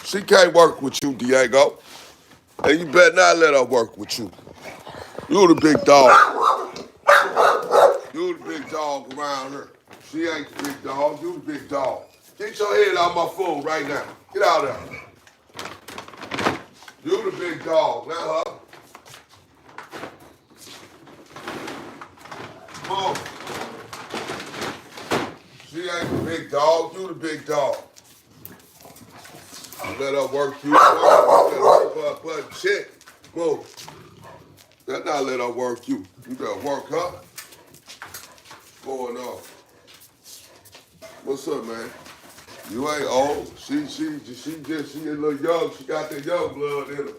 She can't work with you, Diego. And you better not let her work with you. You the big dog. You the big dog around her. She ain't the big dog. You the big dog. Get your head out my phone right now. Get out of there. You the big dog, not her. Come on. She ain't the big dog. You the big dog. Let her work you. But shit. Move. Let not let her work you. You better work her. What's going on? What's up, man? You ain't old. She a little young. She got that young blood in her.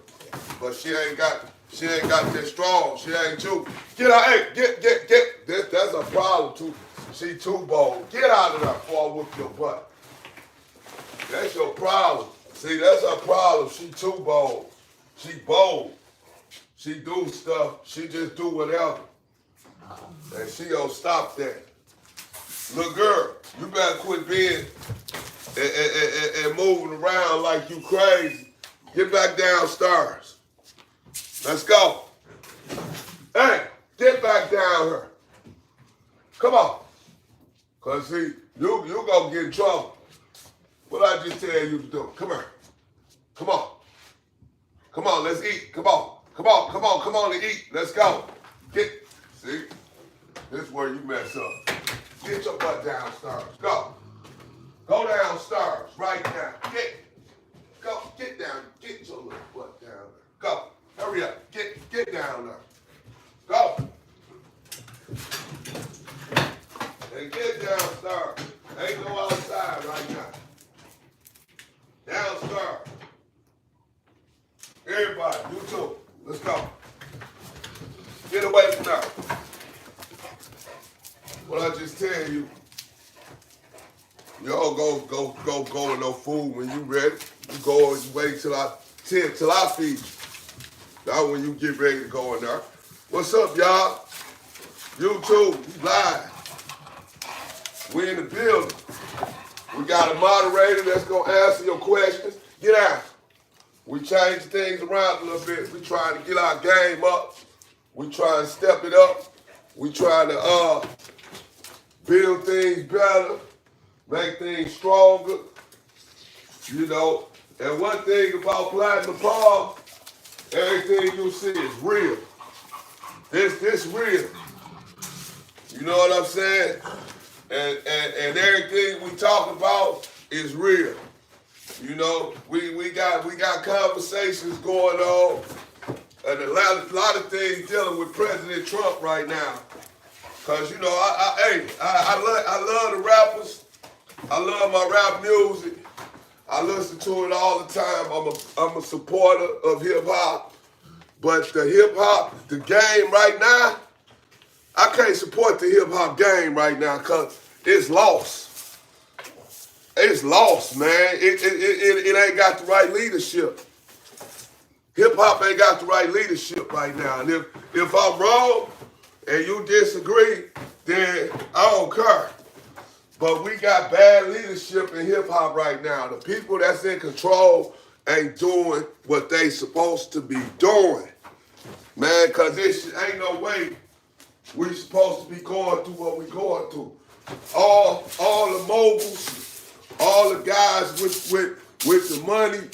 But she ain't got that strong. She ain't you. Get out, hey, get. That's a problem too. She too bold. Get out of there before I whoop your butt. That's your problem. See, that's her problem. She too bold. She bold. She do stuff. She just do whatever. And she don't stop that. Little girl, you better quit being and moving around like you crazy. Get back downstairs. Let's go. Hey, get back down here. Come on. Cause see, you gonna get in trouble. What I just tell you to do? Come here. Come on. Come on, let's eat. Come on. Come on to eat. Let's go. See? This is where you mess up. Get your butt downstairs. Go. Go downstairs right now. Get down. Get your little butt down there. Go. Hurry up. Get down there. Go. And get downstairs. Ain't no outside right now. Downstairs. Everybody, you too. Let's go. Get away from there. What I just tell you, y'all go with no food when you ready. You go and wait till I feed you. Now when you get ready to go in there. What's up, y'all? You too. You live. We in the building. We got a moderator that's gonna answer your questions. Get out. We change things around a little bit. We trying to get our game up. We trying to step it up. We trying to build things better, make things stronger, you know. And one thing about Platinum Paws, everything you see is real. This real. You know what I'm saying? And everything we talk about is real. You know, we got conversations going on, and a lot of things dealing with President Trump right now. Cause you know, I love the rappers. I love my rap music. I listen to it all the time. I'm a supporter of hip hop. But the hip hop, the game right now, I can't support the hip hop game right now because it's lost. It's lost, man. It ain't got the right leadership. Hip hop ain't got the right leadership right now. And if I'm wrong and you disagree, then I don't care. But we got bad leadership in hip hop right now. The people that's in control ain't doing what they supposed to be doing. Man, cause this ain't no way we supposed to be going through what we going through. All the moguls, all the guys with the money,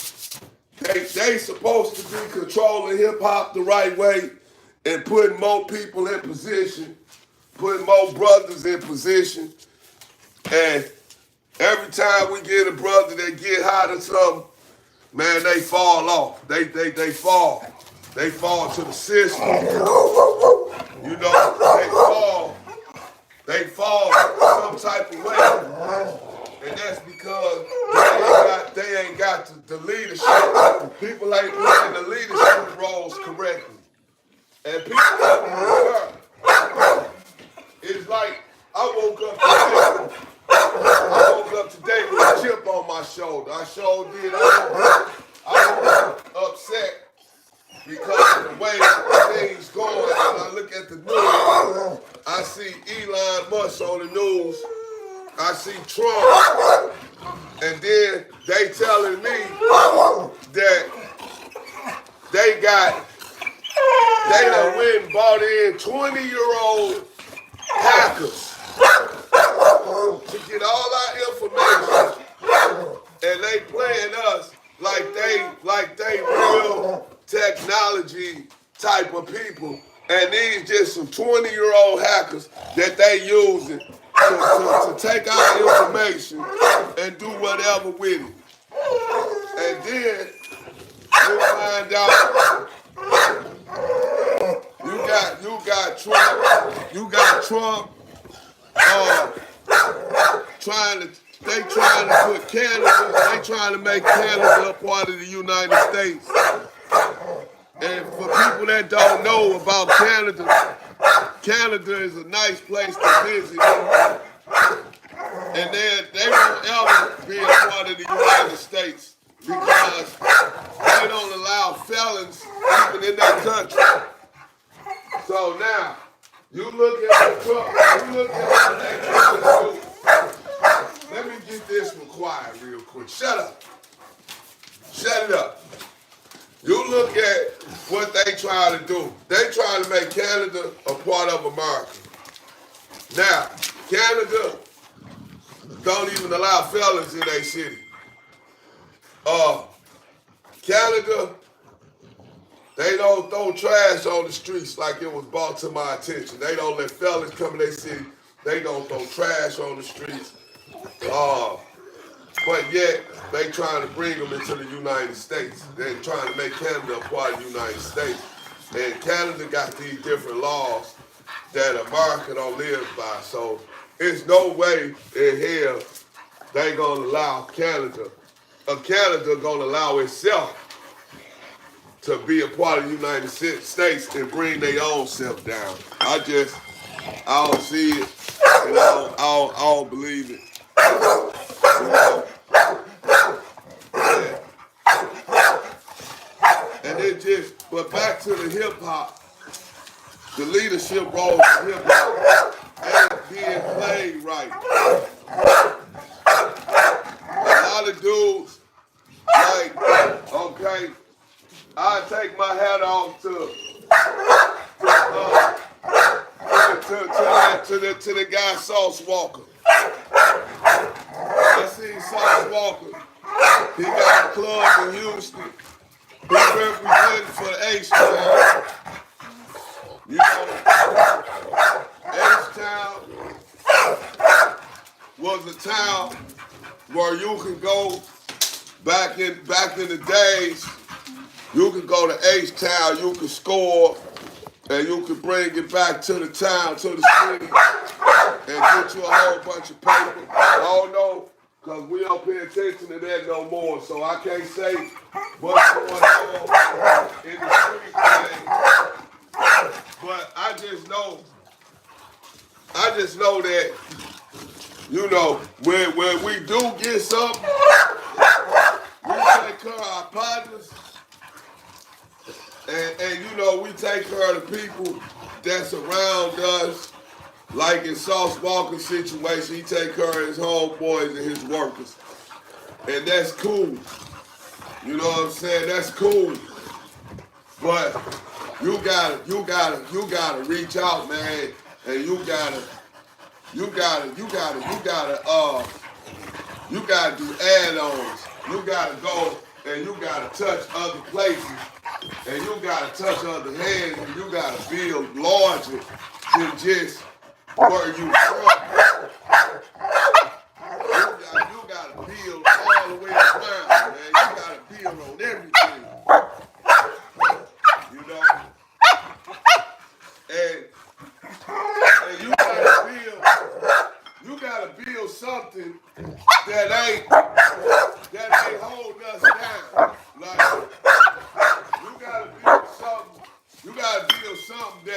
they supposed to be controlling hip hop the right way and putting more people in position, putting more brothers in position. And every time we get a brother that get hot or something, man, they fall off. They fall. They fall to the system. You know, they fall some type of way. And that's because they ain't got the leadership. People ain't playing the leadership roles correctly. And people don't care. It's like I woke up today with a chip on my shoulder. I sure did. I was upset because of the way things going. When I look at the news, I see Elon Musk on the news. I see Trump And then they telling me that they done went and bought in 20-year-old hackers to get all our information, and they playing us like they real technology type of people, and these just some 20-year-old hackers that they using to take our information and do whatever with it. And then you find out you got Trump trying to put Canada, they trying to make Canada a part of the United States. And for people that don't know about Canada, Canada is a nice place to visit. And they won't ever be a part of the United States because they don't allow felons even in that country. So now, you look at the Trump, you look at what they trying to do. Let me get this one quiet real quick. Shut up. Shut it up. You look at what they trying to do. They trying to make Canada a part of America. Now, Canada don't even allow felons in their city. Canada, they don't throw trash on the streets like it was brought to my attention. They don't let felons come in their city. They don't throw trash on the streets. But yet, they trying to bring them into the United States. They're trying to make Canada a part of the United States. And Canada got these different laws that America don't live by. So there's no way in hell they gonna allow Canada. Canada gonna allow itself to be a part of the United States and bring their own self down. I don't see it, and I don't believe it. Yeah. And it just, but back to the hip hop, the leadership role of hip hop ain't being played right. A lot of dudes, like, okay, I take my hat off to the guy Sauce Walker. I seen Sauce Walker. He got a club in Houston. He represented for the H-Town. You know, H-Town was a town where you could go back in the days. You could go to H-Town, you could score, and you could bring it back to the town, to the city, and get you a whole bunch of paper. I don't know, because we don't pay attention to that no more, so I can't say what's going on in the street today. But I just know that, you know, when we do get something, we take care of our partners. And you know, we take care of the people that's around us. Like in Sauce Walker's situation, he take care of his homeboys and his workers. And that's cool. You know what I'm saying? That's cool. But you gotta reach out, man, and you gotta do add-ons. You gotta go and you gotta touch other places. And you gotta touch other hands, and you gotta build larger than just where you from. You gotta build all the way around, man. You gotta build on everything. You know? And you gotta build something that ain't holding us down. Like, you gotta build something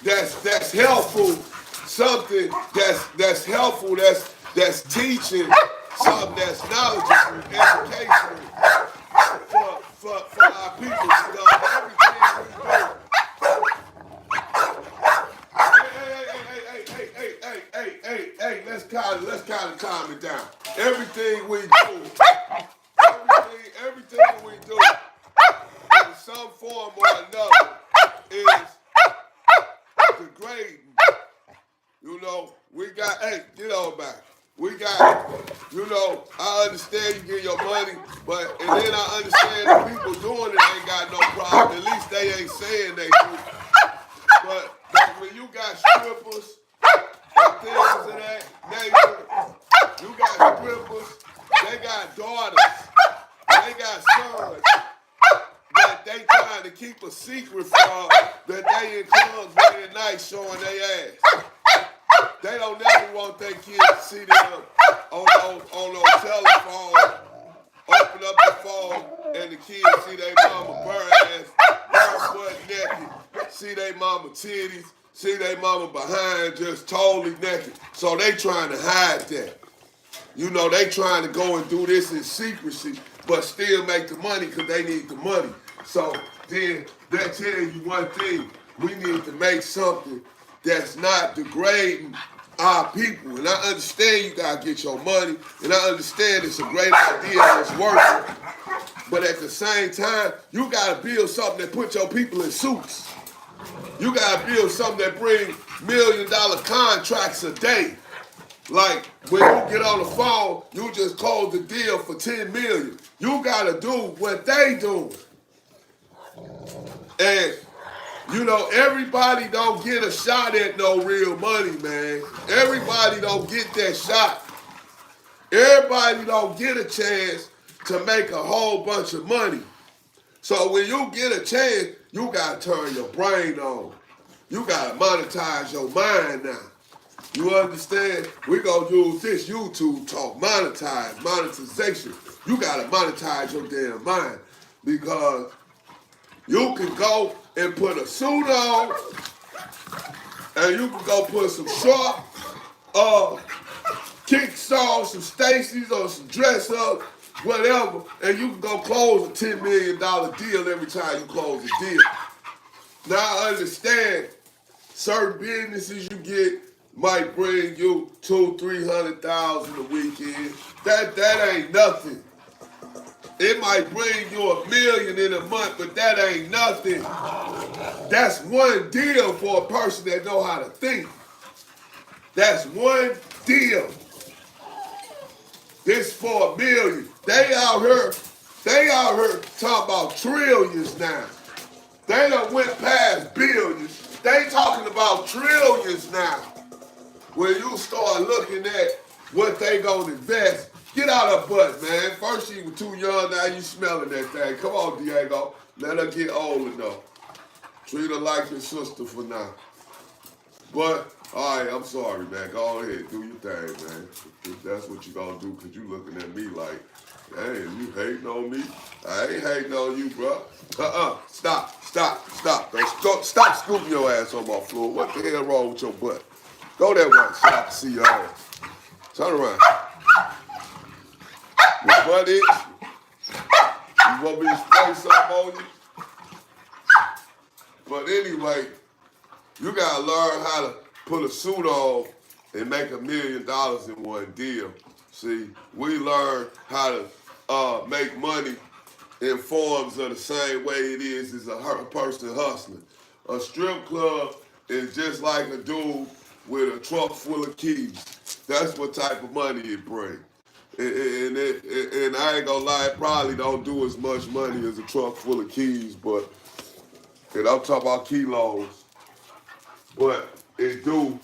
that's helpful, something that's helpful, that's teaching, something that's knowledgeable, educational for our people. You know, everything we do. Hey, let's let's kind of calm it down. Everything we do, everything we do, in some form or another, is degrading. You know, we got, hey, get on back. We got, you know, I understand you get your money, but, and then I understand the people doing it ain't got no problem. At least they ain't saying they do. But when you got strippers and things of that nature, you got strippers, they got daughters, they got sons that they trying to keep a secret from, that they in clubs very nice showing their ass. They don't never want their kids to see them on no telephone, open up the phone, and the kids see their mama butt naked, see their mama titties, see their mama behind just totally naked. So they trying to hide that. You know, they trying to go and do this in secrecy, but still make the money because they need the money. So then that tells you one thing. We need to make something that's not degrading our people. And I understand you gotta get your money, and I understand it's a great idea and it's working. But at the same time, you gotta build something that puts your people in suits. You gotta build something that brings $1 million contracts a day. Like when you get on the phone, you just close the deal for $10 million. You gotta do what they do. And you know, everybody don't get a shot at no real money, man. Everybody don't get that shot. Everybody don't get a chance to make a whole bunch of money. So when you get a chance, you gotta turn your brain on. You gotta monetize your mind now. You understand? We gonna use this YouTube talk, monetization. You gotta monetize your damn mind because you can go and put a suit on, and you can go put some short kicks on, some Stacy's or some dress up, whatever, and you can go close a $10 million deal every time you close a deal. Now I understand certain businesses you get might bring you $200,000-300,000 a weekend. That ain't nothing. It might bring you $1 million in a month, but that ain't nothing. That's one deal for a person that know how to think. That's one deal. This for $1 million. They out here talking about trillions now. They done went past billions. They talking about trillions now. When you start looking at what they gonna invest, get out of butt, man. First you were too young, now you smelling that thing. Come on, Diego. Let her get older though. Treat her like your sister for now. But, all right, I'm sorry, man. Go ahead, do your thing, man. If that's what you gonna do, because you looking at me like, hey, you hating on me? I ain't hating on you, bro. Stop. Don't stop scooping your ass on my floor. What the hell wrong with your butt? Go that way so I can see your ass. Turn around. Your butt itch? You want me to spray something on you? But anyway, you gotta learn how to put a suit on and make $1 million in one deal. See, we learn how to make money in forms of the same way it is as a person hustling. A strip club is just like a dude with a trunk full of keys. That's what type of money it brings. And I ain't gonna lie, it probably don't do as much money as a trunk full of keys, but, and I'm talking about kilos, but it do,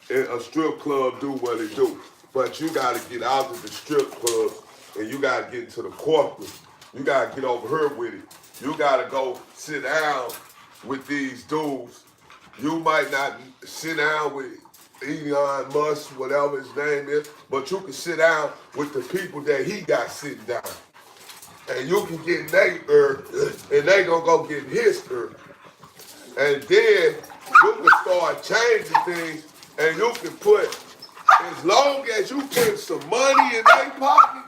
a strip club do what it do. But you gotta get out of the strip clubs and you gotta get into the corporate. You gotta get over here with it. You gotta go sit down with these dudes. You might not sit down with Elon Musk, whatever his name is, but you can sit down with the people that he got sitting down. And you can get their earth, and they gonna go get his earth. And then you can start changing things, and you can put, as long as you put some money in their pocket,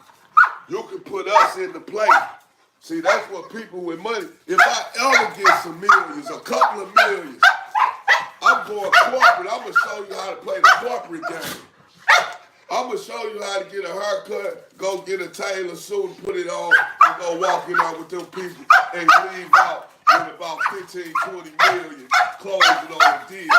you can put us in the play. See, that's what people with money, if I ever get some millions, a couple of millions, I'm going corporate. I'm going to show you how to play the corporate game. I'm going to show you how to get a haircut, go get a tailor suit, put it on, and go walk in there with them people and leave out with about 15, 20 million closing on the deal.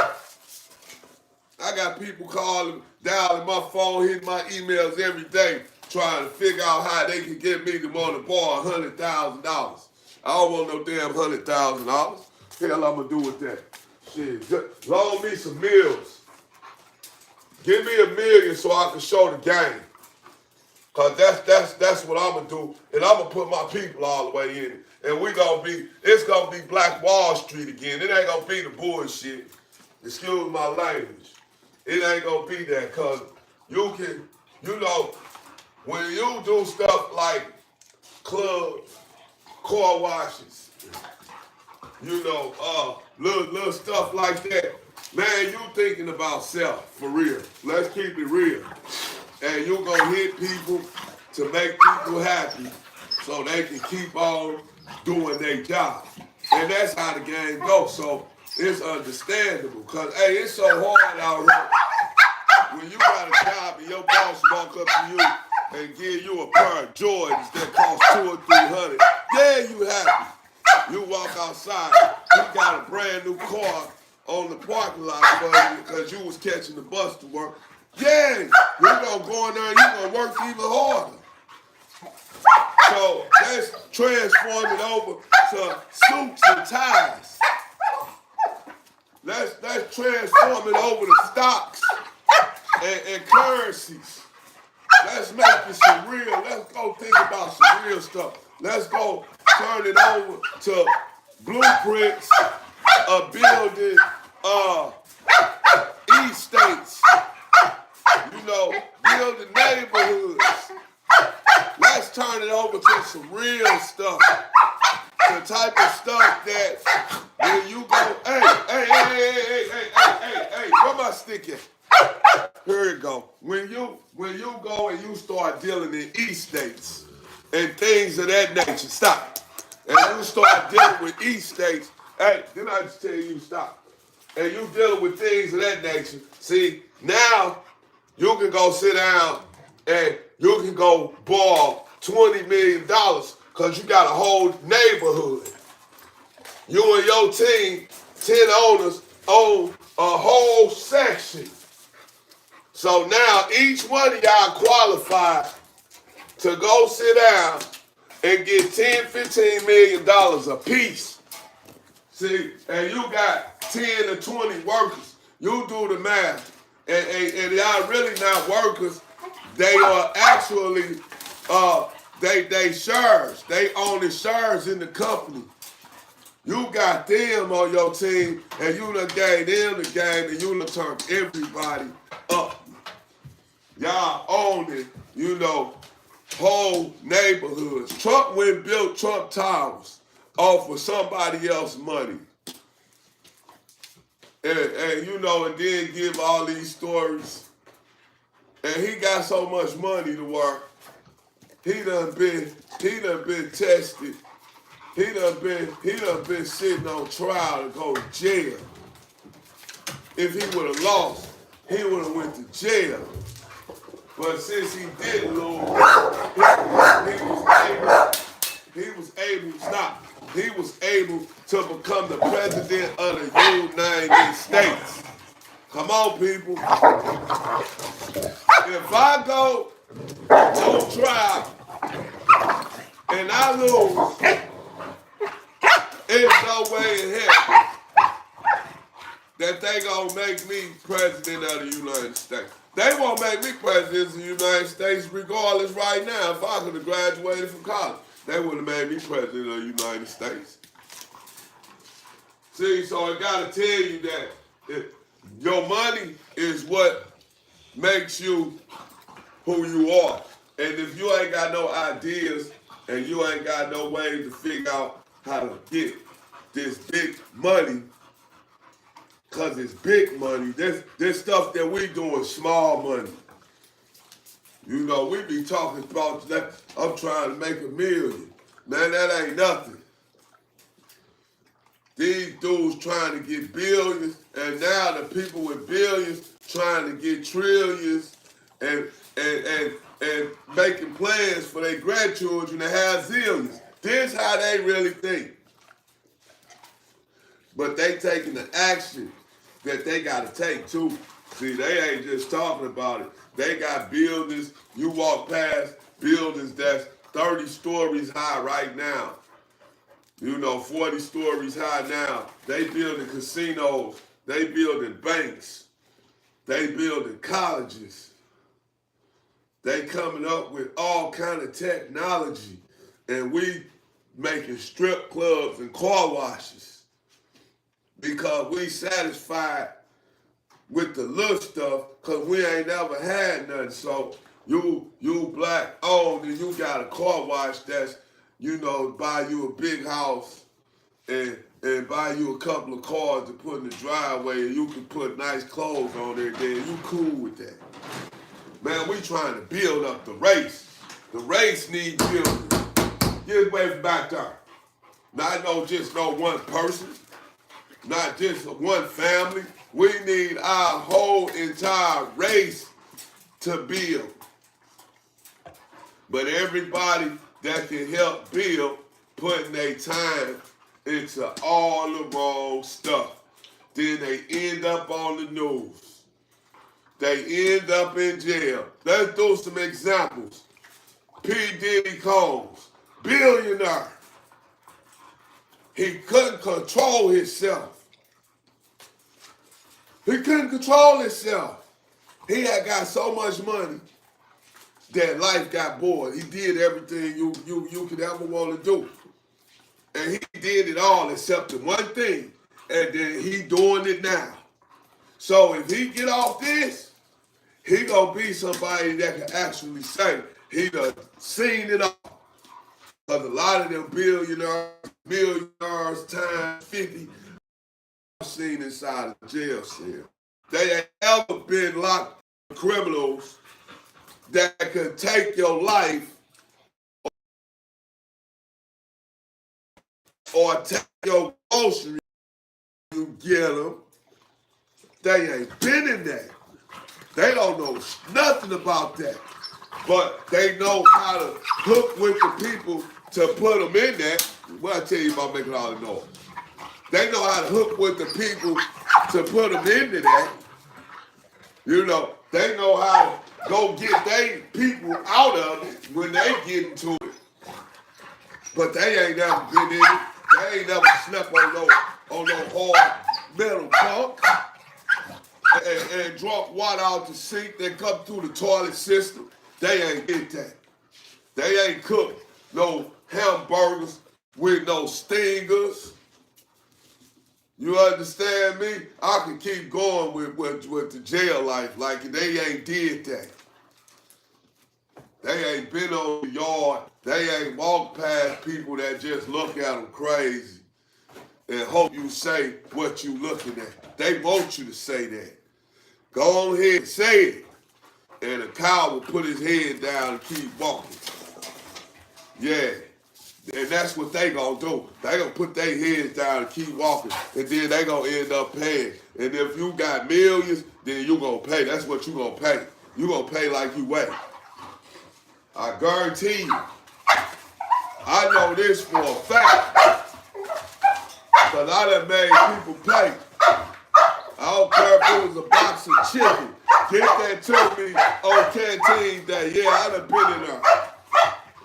I got people calling, dialing my phone, hitting my emails every day, trying to figure out how they can get me to want to borrow $100,000. I don't want no damn $100,000. Hell, I'm going to do with that? Shit, just loan me some meals. Give me $1 million so I can show the game. Cause that's what I'm gonna do. And I'm gonna put my people all the way in it. And it's gonna be Black Wall Street again. It ain't gonna be the bullshit. Excuse my language. It ain't gonna be that, cause you can, when you do stuff like clubs, car washes, little stuff like that, man, you thinking about self, for real. Let's keep it real. And you gonna hit people to make people happy so they can keep on doing their job. And that's how the game goes. So it's understandable. Cause hey, it's so hard out here when you got a job and your boss walk up to you and give you a pair of Jordans that cost $200 or $300. Yeah, you happy. You walk outside, he got a brand new car on the parking lot for you because you was catching the bus to work. Yeah, you gonna go in there and you gonna work even harder. So let's transform it over to suits and ties. Let's transform it over to stocks and currencies. Let's make it some real. Let's go think about some real stuff. Let's go turn it over to blueprints of building estates. Building neighborhoods. Let's turn it over to some real stuff. The type of stuff that when you go, hey, where my stick at? Here it go. When you go and you start dealing in estates and things of that nature, stop. And you start dealing with estates, hey, didn't I just tell you stop? And you dealing with things of that nature. See, now you can go sit down and you can go borrow $20 million because you got a whole neighborhood. You and your team, 10 owners, own a whole section. So now each one of y'all qualified to go sit down and get $10, $15 million a piece. See, and you got 10 or 20 workers. You do the math. And y'all really not workers. They are actually, they shares. They own the shares in the company. You got them on your team, and you done gave them the game, and you done turned everybody up. Y'all own it, whole neighborhoods. Trump went and built Trump Towers off of somebody else's money. And then give all these stories. And he got so much money to work. He done been tested. He done been sitting on trial to go to jail. If he would have lost, he would have went to jail. But since he didn't lose, he was able to become the president of the United States. Come on, people. If I go on trial and I lose, there's no way in hell that they gonna make me president of the United States. They won't make me president of the United States regardless right now. If I could have graduated from college, they would have made me president of the United States. See, so I gotta tell you that your money is what makes you who you are. And if you ain't got no ideas and you ain't got no way to figure out how to get this big money, because it's big money, this stuff that we do is small money. We be talking about that. I'm trying to make $1 million. Man, that ain't nothing. These dudes trying to get billions, and now the people with billions trying to get trillions, and and making plans for their grandchildren to have zillions. This how they really think. But they taking the action that they got to take too. See, they ain't just talking about it. They got buildings. You walk past buildings that's 30 stories high right now. 40 stories high now. They building casinos. They building banks. They building colleges. They coming up with all kind of technology. And we making strip clubs and car washes because we satisfied with the little stuff because we ain't never had nothing. So you black owned and you got a car wash that's, buy you a big house and buy you a couple of cars to put in the driveway and you can put nice clothes on there, then you cool with that. Man, we trying to build up the race. The race needs building. Get away from back there. Not just no one person, not just one family. We need our whole entire race to build. But everybody that can help build, putting their time into all the wrong stuff. Then they end up on the news. They end up in jail. Let's do some examples. P. Diddy Combs, billionaire. He couldn't control himself. He couldn't control himself. He had got so much money that life got bored. He did everything you could ever want to do. And he did it all except the one thing. And then he doing it now. So if he get off this, he gonna be somebody that can actually say he done seen it all. Because a lot of them millionaires times 50 seen inside a jail cell. They ain't ever been locked criminals that could take your life or take your groceries. You get them. They ain't been in that. They don't know nothing about that. But they know how to hook with the people to put them in there. What I tell you about making all the noise? They know how to hook with the people to put them into that. They know how to go get their people out of it when they get into it. But they ain't never been in it. They ain't never slept on no hard metal punk and drunk water out the sink that come through the toilet system. They ain't get that. They ain't cooked no hamburgers with no stingers. You understand me? I can keep going with the jail life like they ain't did that. They ain't been on the yard. They ain't walked past people that just look at them crazy and hope you say what you looking at. They want you to say that. Go on ahead and say it. And a cow will put his head down and keep walking. Yeah. And that's what they gonna do. They gonna put their heads down and keep walking. And then they gonna end up paying. And if you got millions, then you gonna pay. That's what you gonna pay. You gonna pay like you weigh. I guarantee you. I know this for a fact. Because I done made people pay. I don't care if it was a box of chicken. Get that to me on Canteen Day. Yeah, I done been in there.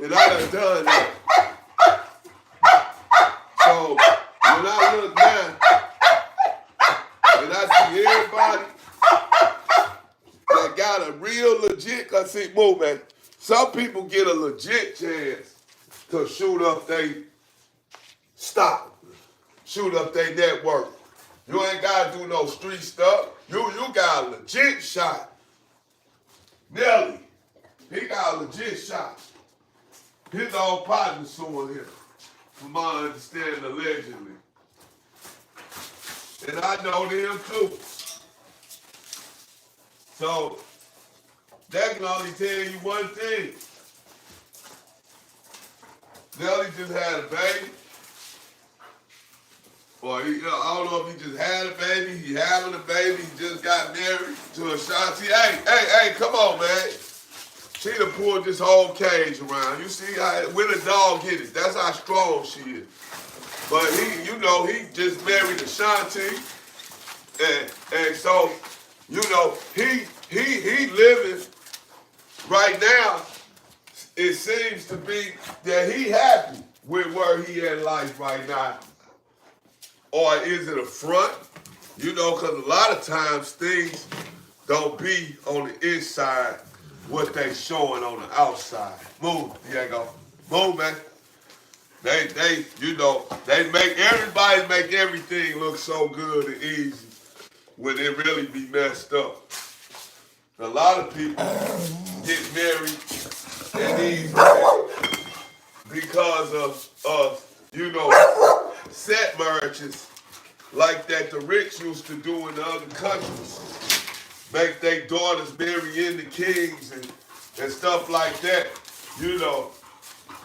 And I done done that. So, when I look now, and I see everybody that got a real legit, cause see, move, man. Some people get a legit chance to shoot up their stock, shoot up their network. You ain't gotta do no street stuff. You got a legit shot. Nelly, he got a legit shot. His old partner suing him, from my understanding, allegedly. And I know them too. So, that can only tell you one thing. Nelly just had a baby. Or I don't know if he just had a baby, he having a baby, he just got married to Ashanti. Hey, come on, man. She done pulled this whole cage around. You see how when a dog hit it, that's how strong she is. But he, you know, he just married Ashanti, and so, you know, he living right now. It seems to be that he happy with where he at in life right now. Or is it a front? You know, because a lot of times things don't be on the inside what they showing on the outside. Move, Diego. Move, man. They, you know, everybody make everything look so good and easy when it really be messed up. A lot of people get married and easy because of you know, set marriages like that the rich used to do in the other countries. Make their daughters marry into kings and stuff like that. You know,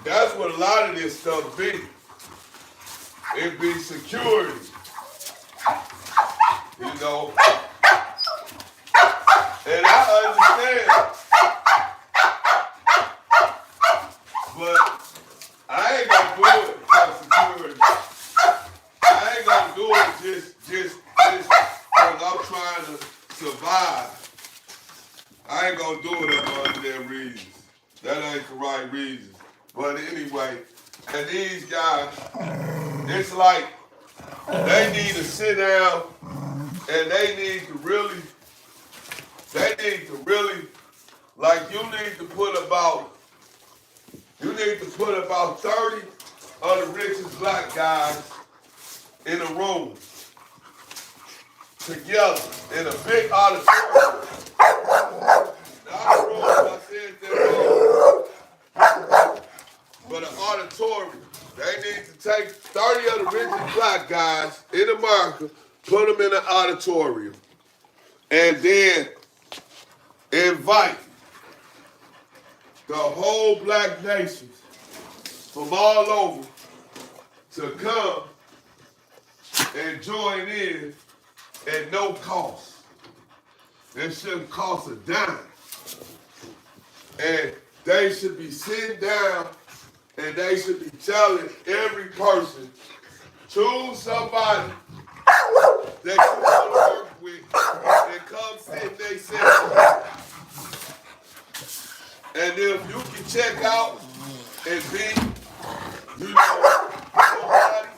that's what a lot of this stuff be. It be security. You know. And I understand. But I ain't gonna do it for security. I ain't gonna do it just because I'm trying to survive. I ain't gonna do it for other than reasons. That ain't the right reason. But anyway, and these guys, it's like they need to sit down and they need to really, like you need to put about 30 of the richest black guys in a room together in a big auditorium. Not a room, I said that wrong. But an auditorium. They need to take 30 of the richest black guys in America, put them in an auditorium, and then invite the whole black nations from all over to come and join in at no cost. It shouldn't cost a dime. And they should be sitting down and they should be telling every person, choose somebody that you want to work with and come sit in their session. And if you can check out and be, you know, somebody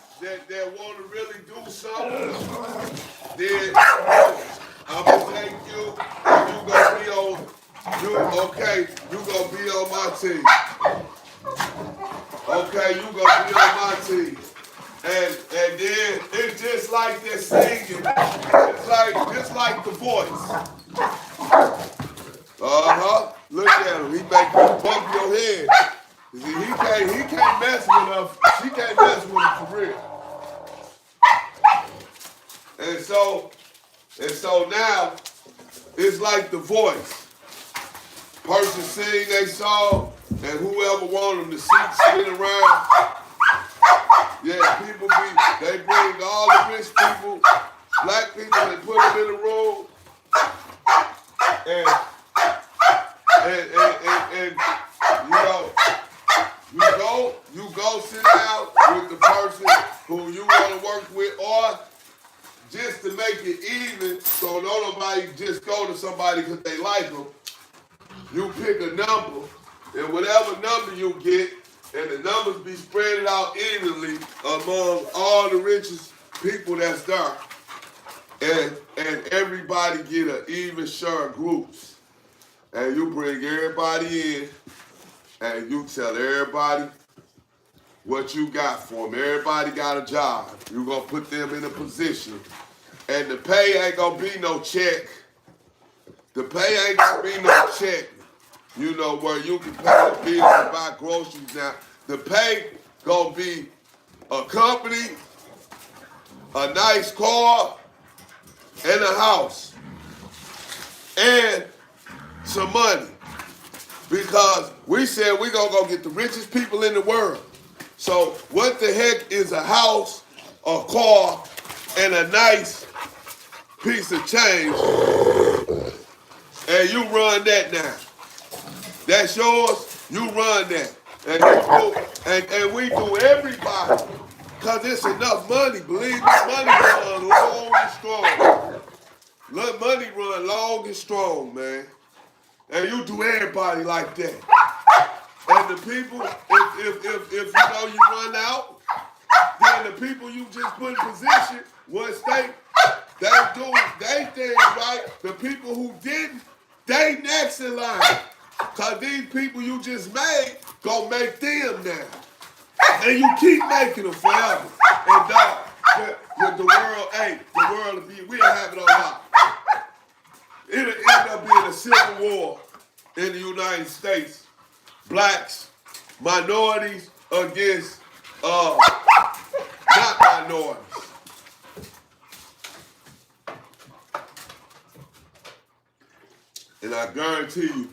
that want to really do something, then I'm going to take you and you going to be on, you going to be on my team. Okay, you going to be on my team. And then it's just like they're singing. It's like The Voice. Look at him. He make you bump your head. He can't mess with her. She can't mess with him for real. And so now it's like The Voice. Person sing they song, and whoever want them to sit around. Yeah, they bring all the rich people, black people, they put them in a room, and you go sit down with the person who you want to work with, or just to make it even, so don't nobody just go to somebody because they like them. You pick a number, and whatever number you get, and the numbers be spread out evenly among all the richest people that's there, and everybody get an even share of groups, and you bring everybody in, and you tell everybody what you got for them. Everybody got a job. You gonna put them in a position, and the pay ain't gonna be no check. The pay ain't gonna be no check. You know, where you can pay the bills and buy groceries now. The pay gonna be a company, a nice car, and a house, and some money. Because we said we gonna go get the richest people in the world. So what the heck is a house, a car, and a nice piece of change? And you run that now. That's yours. You run that. And you do, and we do everybody. Cause it's enough money. Believe me, money run long and strong. Let money run long and strong, man. And you do everybody like that. And the people, if you know you run out, then the people you just put in position, once they do they thing right, the people who didn't, they next in line. Cause these people you just made, gonna make them now. And you keep making them forever. And the world, hey, the world will be, we'll have it on lock. It'll end up being a civil war in the United States. Blacks, minorities against not minorities. And I guarantee you,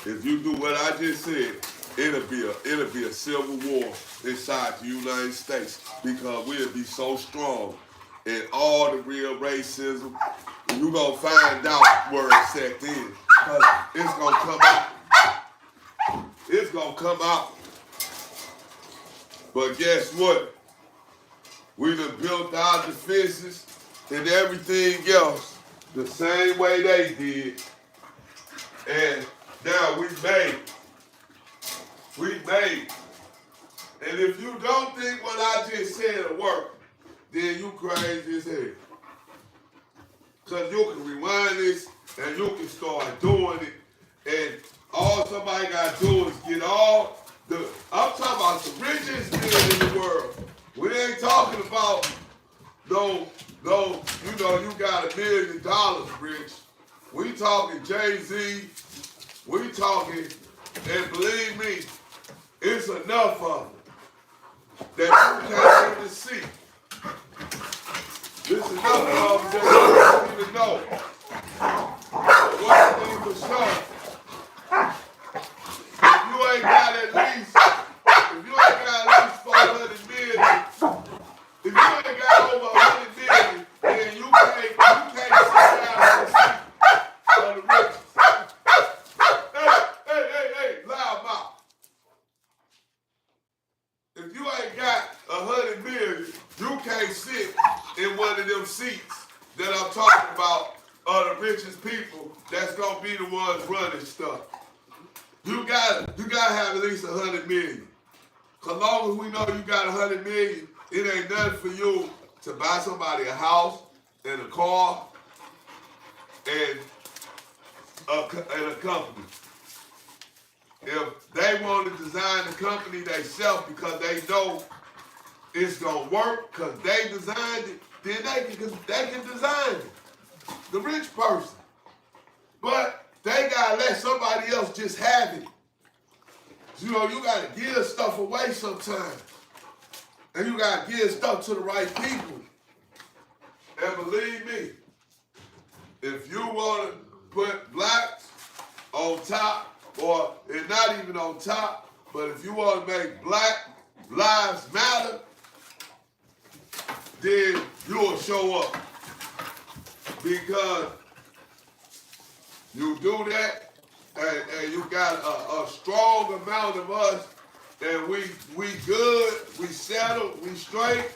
if you do what I just said, it'll be a civil war inside the United States because we'll be so strong in all the real racism. You gonna find out where it's set in because it's gonna come out. It's gonna come out. But guess what? We done built our defenses and everything else the same way they did. And now we made. And if you don't think what I just said will work, then you crazy as hell. Because you can rewind this and you can start doing it. And all somebody got to do is get all I'm talking about the richest men in the world. We ain't talking about no, you know, you got $1 million rich. We talking Jay-Z. We talking, and believe me, it's enough of them that you can't even see. There's enough of them that you don't even know. One thing for sure, if you ain't got at least 400 million, if you ain't got over 100 million, then you can't sit down and see on the rich. Hey, loud mouth. If you ain't got 100 million, you can't sit in one of them seats that I'm talking about are the richest people that's gonna be the ones running stuff. You gotta have at least 100 million. Cause long as we know you got 100 million, it ain't nothing for you to buy somebody a house and a car and a company. If they want to design the company themselves because they know it's gonna work because they designed it, then they can design it. The rich person. But they gotta let somebody else just have it. You know, you gotta give stuff away sometimes. And you gotta give stuff to the right people. And believe me, if you wanna put blacks on top, or it's not even on top, but if you want to make Black Lives Matter, then you'll show up. Because you do that, and you got a strong amount of us, and we good, we settled, we straight,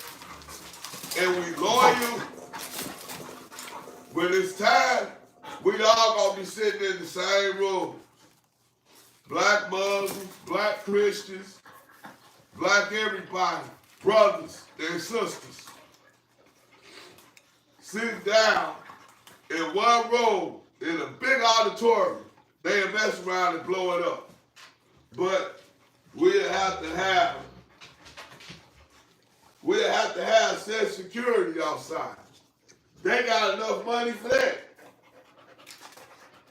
and we loyal. When it's time, we all gonna be sitting in the same room. Black Muslims, black Christians, black everybody, brothers and sisters. Sit down in one room in a big auditorium. They'll mess around and blow it up. But we'll have to have said security outside. They got enough money for that.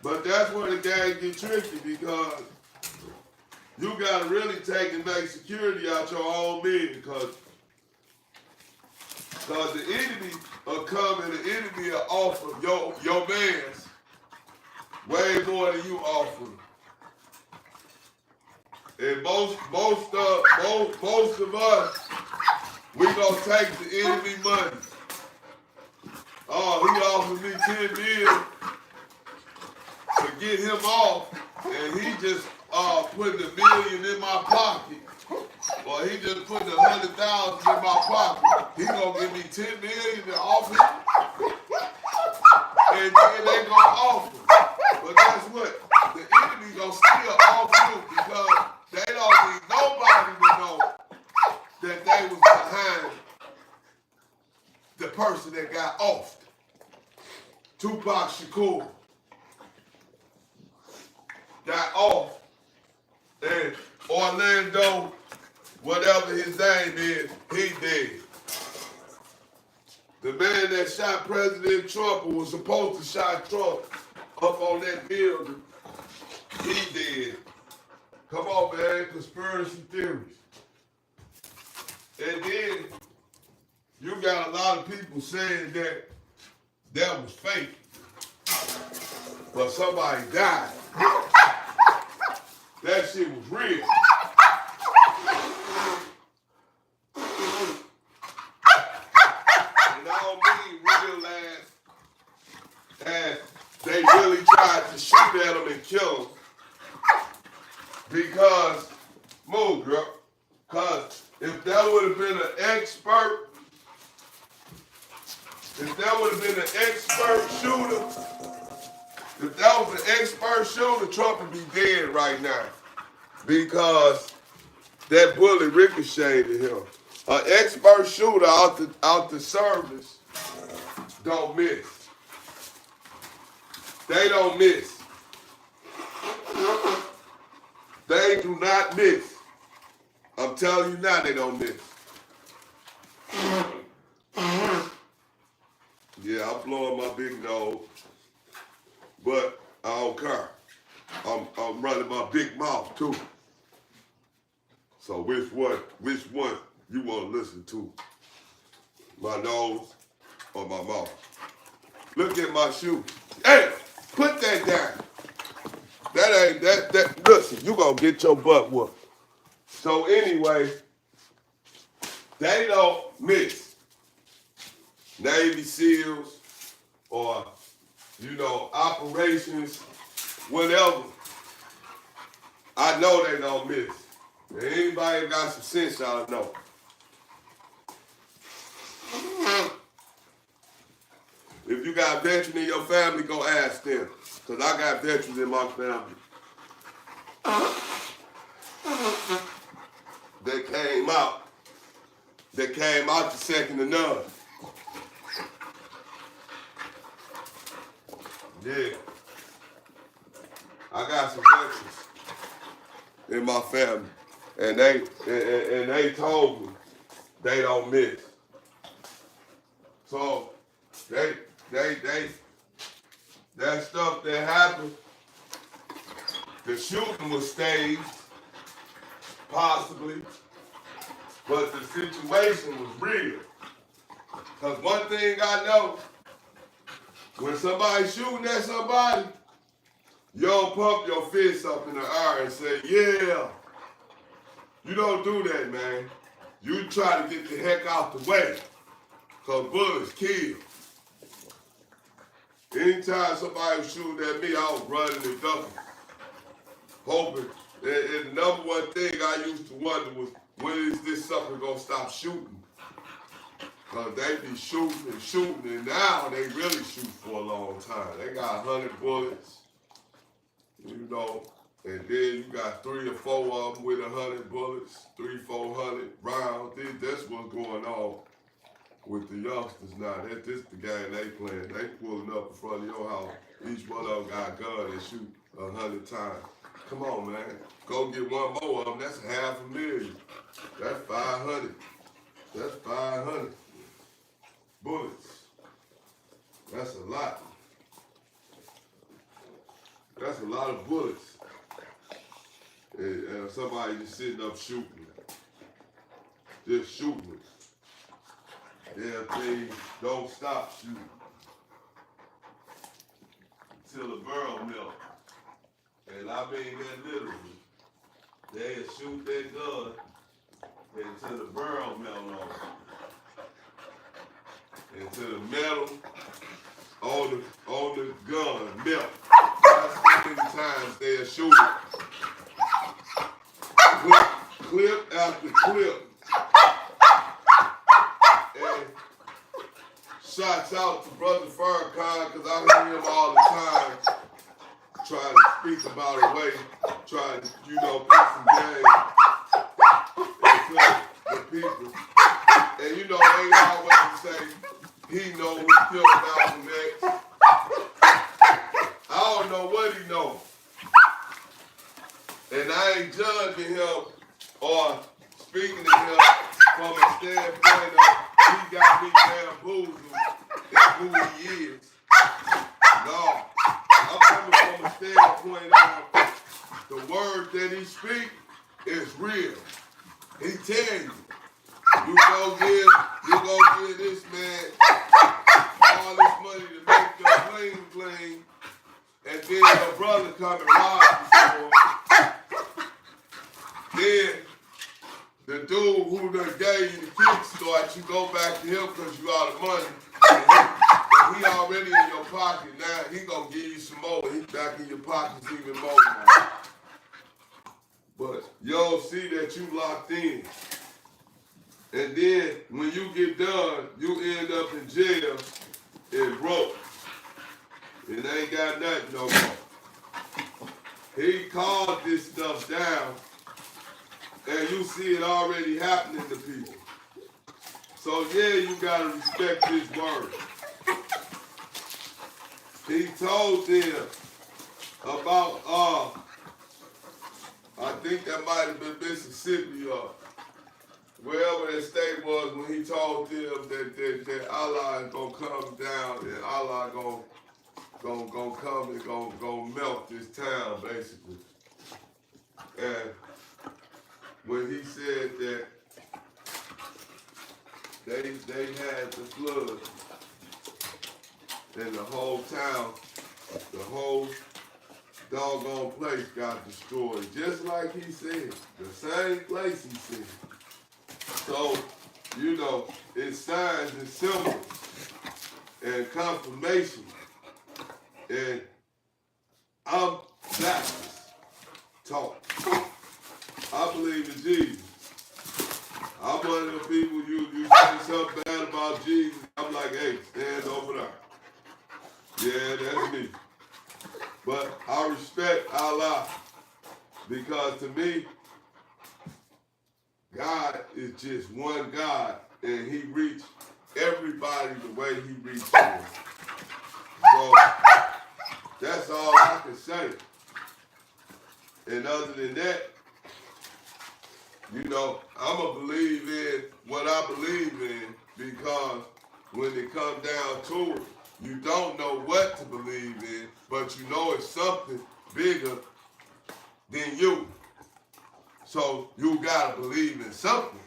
But that's where the game get tricky because you gotta really take and make security out your own men because the enemy will come and the enemy will offer your mans way more than you offer. And most of us, we gonna take the enemy money. Oh, he offered me $10 million to get him off. and he just putting $1 million in my pocket, or he just putting 100,000 in my pocket, he gonna give me 10 million to offer, and then they gonna offer. But guess what? The enemy gonna still offer you because they don't need nobody to know that they was behind the person that got offed. Tupac Shakur got off, and Orlando, whatever his name is, he did. The man that shot President Trump, who was supposed to shot Trump up on that building, he did. Come on, man, conspiracy theories. And then you got a lot of people saying that that was fake, but somebody died. That shit was real. And I don't mean real as they really tried to shoot at him and kill him. Because, move, girl. Because if that would have been an expert, Trump would be dead right now. Because that bullet ricocheted him. An expert shooter out the service don't miss. They don't miss. They do not miss. I'm telling you now, they don't miss. Yeah, I'm blowing my big nose, but I don't care. I'm running my big mouth too. So which one you want to listen to? My nose or my mouth? Look at my shoe. Hey, put that down. That ain't that. Listen, you gonna get your butt whooped. So anyway, they don't miss. Navy SEALs or operations, whatever. I know they don't miss. And anybody got some sense, y'all know. If you got veterans in your family, go ask them. Because I got veterans in my family. They came out the second to none. Yeah. I got some veterans in my family. And they told me they don't miss. So that stuff that happened, the shooting was staged, possibly, but the situation was real. Because one thing I know, when somebody's shooting at somebody, you don't pump your fist up in the air and say, yeah. You don't do that, man. You try to get the heck out the way, because bullets kill. Anytime somebody was shooting at me, I was running and ducking, hoping. And the number one thing I used to wonder was, when is this sucker gonna stop shooting? Because they be shooting, and now they really shoot for a long time. They got 100 bullets, and then you got 3 or 4 of them with 100 bullets, 300-400 rounds. That's what's going on with the youngsters now. This the game they playing. They pulling up in front of your house. Each one of them got a gun and shoot 100 times. Come on, man. Go get one more of them. That's $500,000. That's 500. That's 500 bullets. That's a lot. That's a lot of bullets. And somebody just sitting up shooting. Just shooting. Yeah, please don't stop shooting till the barrel melt. And I mean that literally. They'll shoot that gun until the barrel melt off. Until the metal on the gun melt. That's so many times they'll shoot it. Clip after clip. And shouts out to Brother Farrakhan, because I hear him all the time trying to speak about a way, trying to, put some game into the people. And they always say he know who killed Malcolm X. I don't know what he knows. And I ain't judging him or speaking to him from a standpoint of he got me bamboozled and who he is. No. I'm coming from a standpoint of the word that he speaks is real. He tell you, you go give this man all this money to make your bling bling, and then your brother come and rob you for it. Then the dude who done gave you the kickstart, you go back to him because you out of money. And he already in your pocket. Now he gonna give you some more. He back in your pockets even more now. But you don't see that you locked in. And then when you get done, you end up in jail and broke. And ain't got nothing no more. He calmed this stuff down, and you see it already happening to people. So yeah, you gotta respect his word. He told them about, I think that might have been Mississippi or wherever that state was, when he told them that Allah is gonna come down and Allah gonna come and gonna melt this town, basically. And when he said that they had the flood and the whole town, the whole doggone place got destroyed, just like he said, the same place he said. So, it's signs and symbols and confirmation. And I'm Baptist taught. I believe in Jesus. I'm one of the people, you say something bad about Jesus, I'm like, hey, stand over there. Yeah, that's me. But I respect Allah because to me, God is just one God, and he reached everybody the way he reached them. So that's all I can say. And other than that, I'm going to believe in what I believe in, because when it comes down to it, you don't know what to believe in, but you know it's something bigger than you. So you gotta believe in something.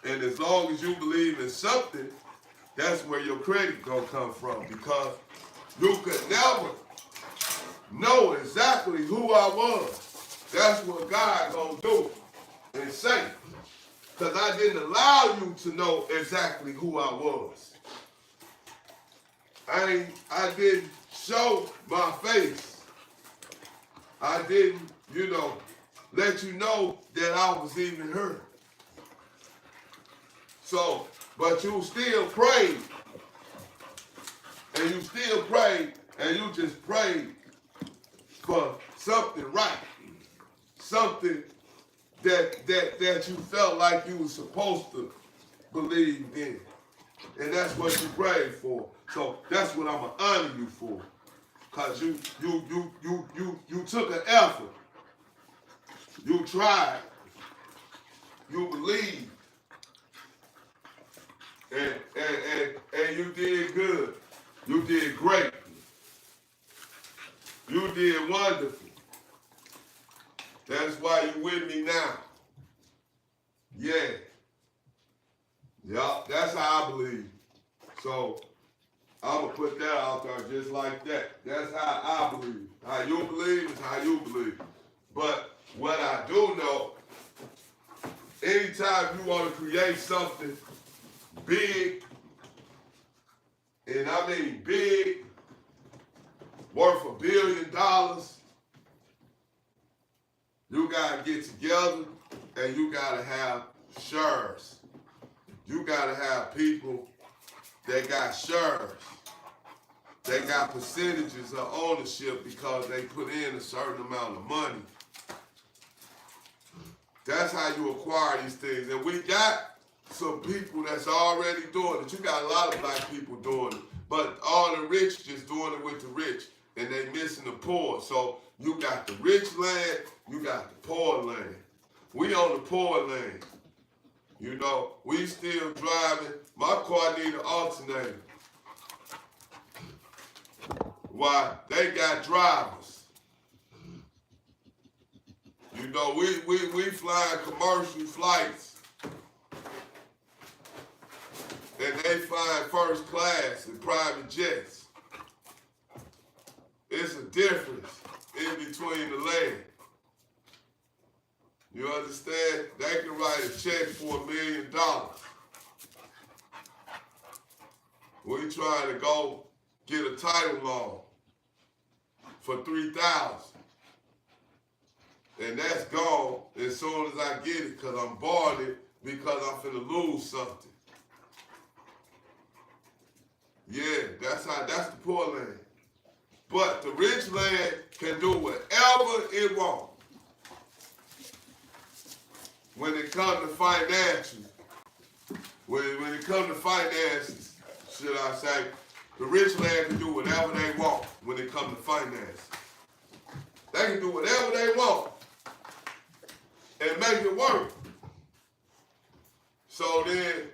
And as long as you believe in something, that's where your credit gonna come from, because you could never know exactly who I was. That's what God gonna do and say. Because I didn't allow you to know exactly who I was. I didn't show my face. I didn't, let you know that I was even hurt. So, but you still prayed. And you still prayed, and you just prayed for something right. Something that you felt like you were supposed to believe in. And that's what you prayed for. So that's what I'm gonna honor you for. Cause you took an effort. You tried. You believed. And you did good. You did great. You did wonderful. That's why you with me now. Yeah. Yeah, that's how I believe. So I'm going to put that out there just like that. That's how I believe. How you believe is how you believe. But what I do know, anytime you want to create something big, and I mean big, worth $1 billion, you got to get together and you got to have shares. You got to have people that got shares. They got percentages of ownership because they put in a certain amount of money. That's how you acquire these things. And we got some people that's already doing it. You got a lot of black people doing it. But all the rich just doing it with the rich. And they missing the poor. So you got the rich land, you got the poor land. We on the poor land. You know, we still driving. My car need an alternator. Why? They got drivers. You know, we flying commercial flights. And they flying first class in private jets. It's a difference in between the land. You understand? They can write a check for $1 million. We trying to go get a title loan for $3,000. And that's gone as soon as I get it because I'm borrowing it because I'm finna lose something. Yeah, that's the poor land. But the rich land can do whatever it wants. When it comes to financial, when it comes to finances, should I say, the rich land can do whatever they want when it comes to finance. They can do whatever they want and make it work. So then,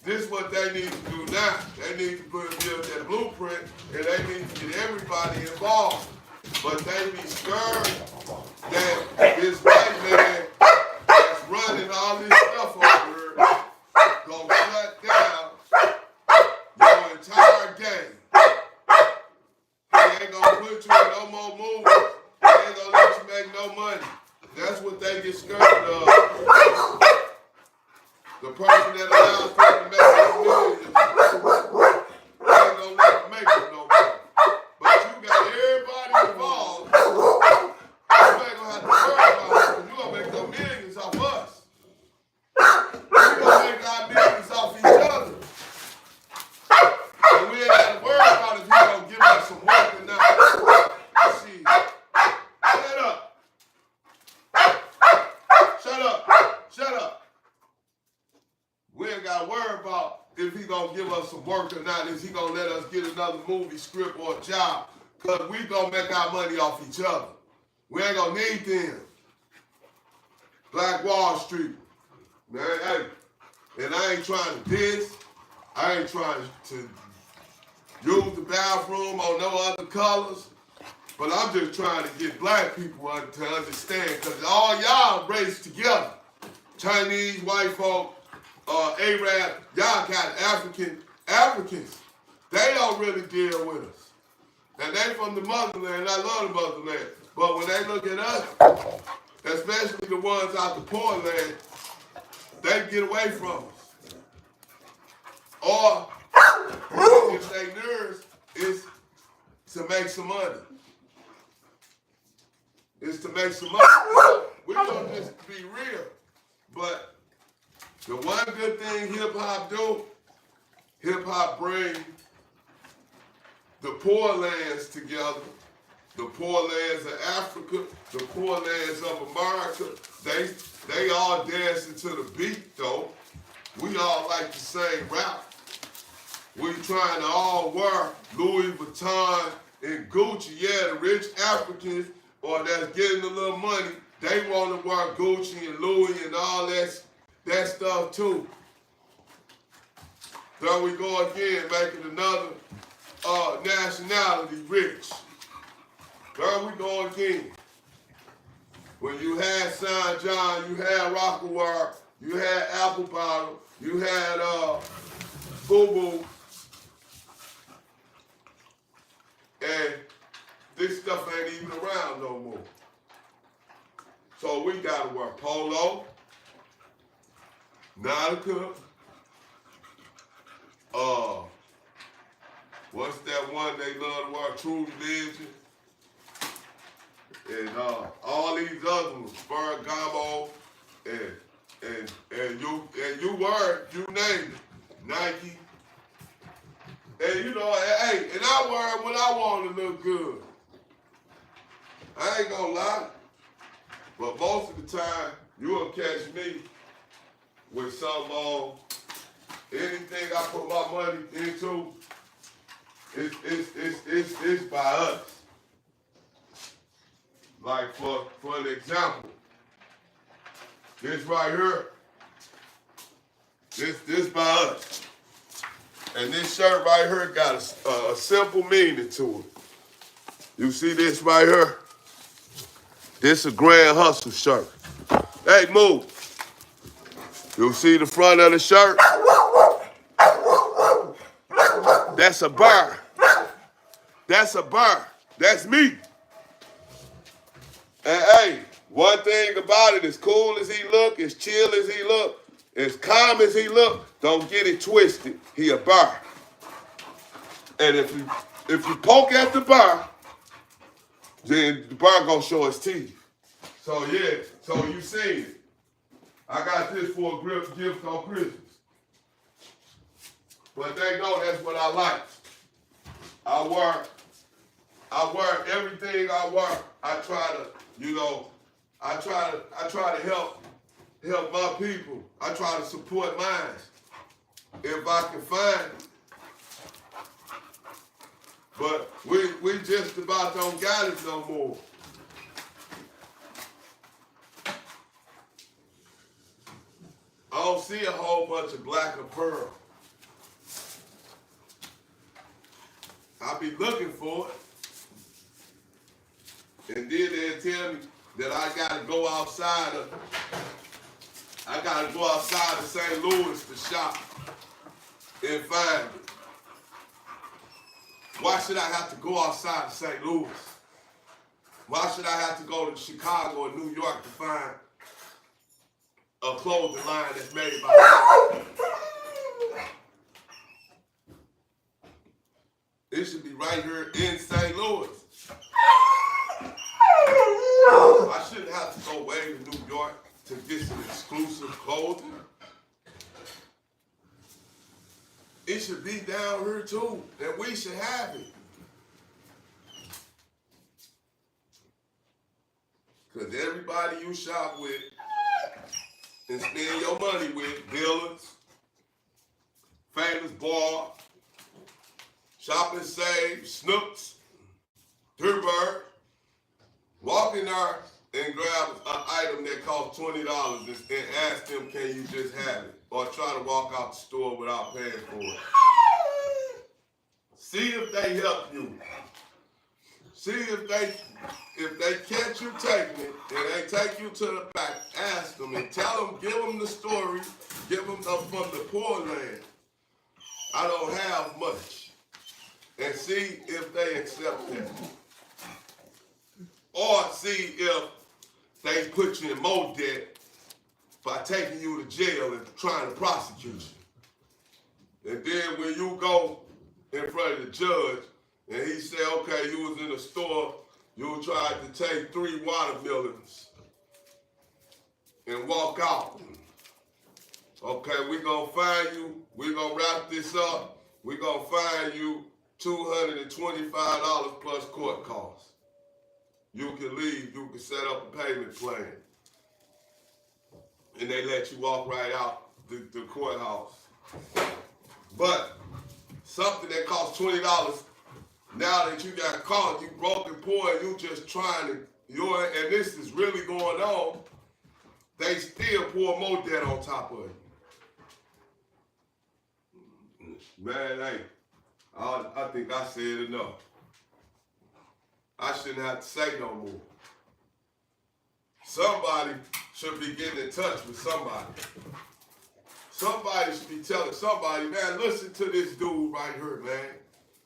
this is what they need to do now. They need to build that blueprint and they need to get everybody involved. But they be scared that this white man that's running all this stuff over here gonna shut down your entire game. They ain't gonna put you in no more movies. They ain't gonna let you make no money. That's what they get scared of. The person that allows them to make those millions, they ain't gonna let them make it no more. But you got everybody involved. You ain't gonna have to worry about it because you're gonna make those millions off us. We're gonna make our millions off each other. And we ain't got to worry about if you're gonna give us some work or not. See, shut up. Shut up. Shut up. We ain't got to worry about if he going to give us some work or not. Is he going to let us get another movie script or a job? Because we going to make our money off each other. We ain't going to need them. Black Wall Street. Man, hey. And I ain't trying to diss. I ain't trying to use the bathroom on no other colors. But I'm just trying to get black people to understand. Because all y'all race together. Chinese, white folk, Arab, y'all got Africans. They don't really deal with us. And they from the motherland, I love the motherland. But when they look at us, especially the ones out the poor land, they get away from us. Or if they nerves is to make some money. It's to make some money. We're gonna just be real. But the one good thing hip-hop do, hip-hop bring the poor lands together, the poor lands of Africa, the poor lands of America. They all dancing to the beat, though. We all like the same rap. We trying to all wear Louis Vuitton and Gucci. Yeah, the rich Africans, or that's getting a little money, they want to wear Gucci and Louis and all that stuff too. There we go again, making another nationality rich. There we go again. When you had St. John, you had Rockaware, you had Apple Bottle, you had Boo Boo, and this stuff ain't even around no more. So we gotta wear polo, Nautica, What's that one they love to wear? True Religion. And all these other ones, Ferragamo, and you wear it, you name it, Nike. And you know, hey, and I wear it when I want to look good. I ain't gonna lie. But most of the time, you'll catch me with some anything I put my money into, it's by us. Like for an example, this right here, this by us. And this shirt right here got a simple meaning to it. You see this right here? This a Grand Hustle shirt. Hey, move. You see the front of the shirt? That's a bar. That's a bar. That's me. And hey, one thing about it, as cool as he look, as chill as he look, as calm as he look, don't get it twisted. He a bar. And if you poke at the bar, then the bar gonna show his teeth. So yeah, so you seen it. I got this for a gift on Christmas. But they know that's what I like. I wear everything I wear. I try to, you know, I try to help my people. I try to support mine. If I can find it. But we just about don't got it no more. I don't see a whole bunch of black and pearl. I be looking for it. And then they'll tell me that I gotta go outside of St. Louis to shop and find it. Why should I have to go outside of St. Louis? Why should I have to go to Chicago or New York to find a clothing line that's made by it should be right here in St. Louis. I shouldn't have to go way to New York to get some exclusive clothing. It should be down here too, and we should have it. Because everybody you shop with and spend your money with, Dillard's, Famous Bar, Shop and Save, Snooks, Durberg, walk in there and grab an item that costs $20 and ask them, can you just have it? Or try to walk out the store without paying for it. See if they help you. See if they catch you taking it and they take you to the back, ask them and tell them, give them the story, give them from the poor land. I don't have much. And see if they accept that. Or see if they put you in more debt by taking you to jail and trying to prosecute you. And then when you go in front of the judge and he say, okay, you was in a store, you tried to take 3 watermelons and walk out. Okay, we're gonna find you, we're gonna wrap this up, we're gonna find you $225 plus court costs. You can leave, you can set up a payment plan. And they let you walk right out the courthouse. But something that costs $20, now that you got caught, you broke and poor, and you just trying to, and this is really going on, they still pour more debt on top of you. Man, hey, I think I said enough. I shouldn't have to say no more. Somebody should be getting in touch with somebody. Somebody should be telling somebody, man, listen to this dude right here, man.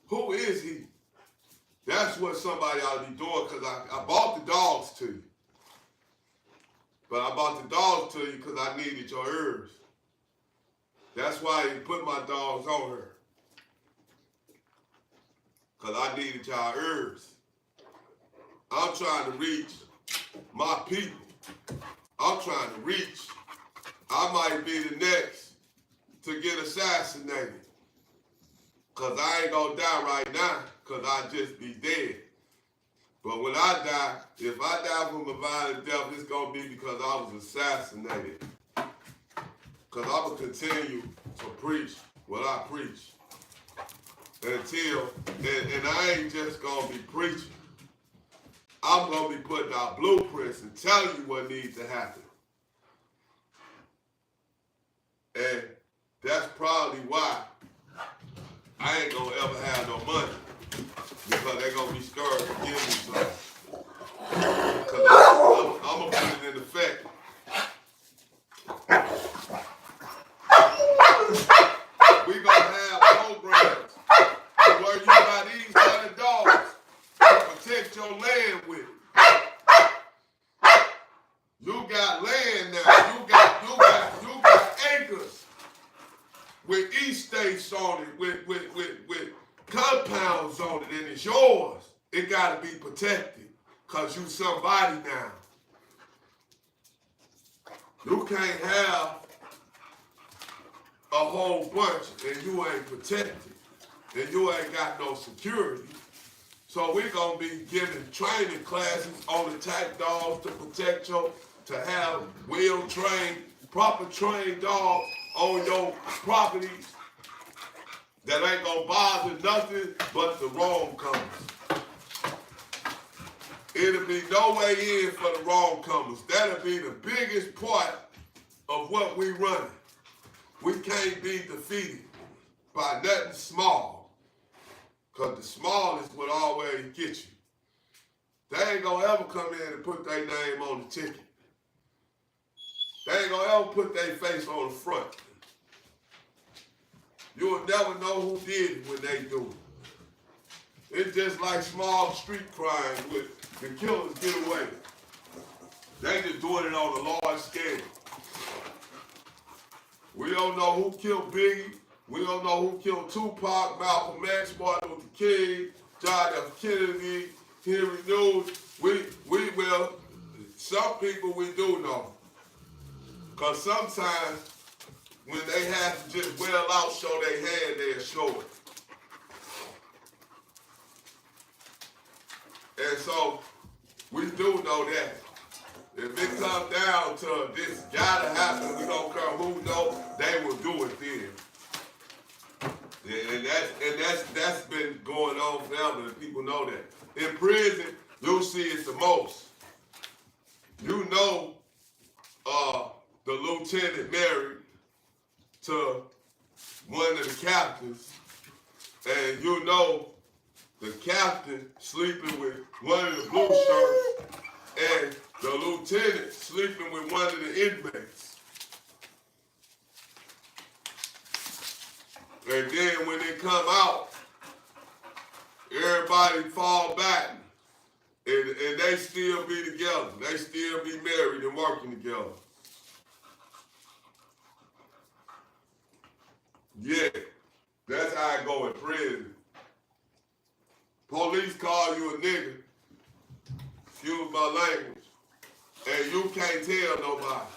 Who is he? That's what somebody ought to be doing, because I bought the dogs to you. But I bought the dogs to you because I needed your ears. That's why you put my dogs on her. because I needed y'all ears. I'm trying to reach my people. I'm trying to reach. I might be the next to get assassinated. Because I ain't going to die right now, because I'd just be dead. But when I die, if I die from a violent death, it's going to be because I was assassinated. Because I'm going to continue to preach what I preach. Until, and I ain't just going to be preaching. I'm going to be putting out blueprints and telling you what needs to happen. And that's probably why I ain't going to ever have no money. Because they're going to be scared to give me something. Because I'm going to put it in effect. We going to have programs where you got these kind of dogs to protect your land with. You got land now. You got acres with estates on it, with compounds on it, and it's yours. It got to be protected because you somebody now. You can't have a whole bunch and you ain't protected and you ain't got no security. So we're going to be giving training classes on attack dogs to protect you, to have well-trained, proper trained dogs on your properties that ain't going to bother nothing but the wrong comers. It'll be no way in for the wrong comers. That'll be the biggest part of what we running. We can't be defeated by nothing small, because the small is what always gets you. They ain't gonna ever come in and put their name on the ticket. They ain't gonna ever put their face on the front. You will never know who did it when they do it. It's just like small street crime with the killers get away. They just doing it on a large scale. We don't know who killed Biggie. We don't know who killed Tupac, Malcolm X, Martin Luther King, John F. Kennedy, Henry News. We will. Some people we do know. Because sometimes when they have to just well out, show their hand, they'll show it. And so we do know that. If it comes down to this gotta happen, we don't care who knows, they will do it then. And that's been going on forever, and people know that. In prison, you'll see it the most. You know the lieutenant married to one of the captains, and you know the captain sleeping with one of the blue shirts, and the lieutenant sleeping with one of the inmates. And then when they come out, everybody fall back, and they still be together. They still be married and working together. Yeah, that's how it go in prison. Police call you a nigga, excuse my language, and you can't tell nobody,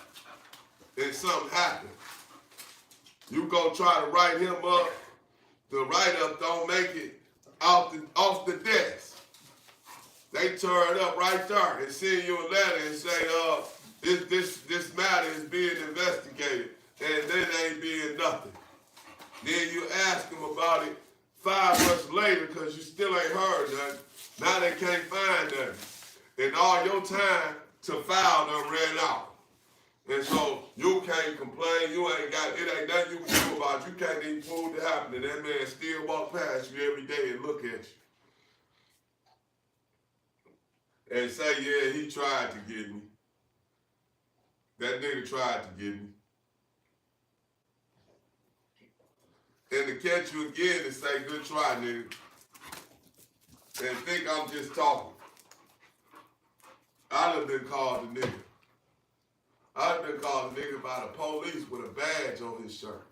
and something happened. You gonna try to write him up, the write-up don't make it off the desk. They tear it up right there and send you a letter and say, this matter is being investigated, and then ain't being nothing. Then you ask them about it 5 months later because you still ain't heard nothing. Now they can't find nothing. And all your time to file done ran out. And so you can't complain. You ain't got, it ain't nothing you can do about it. You can't even prove it happening. That man still walk past you every day and look at you. And say, yeah, he tried to get me. That nigga tried to get me. And to catch you again and say, good try, nigga. And think I'm just talking. I done been called a nigga. I done been called a nigga by the police with a badge on his shirt.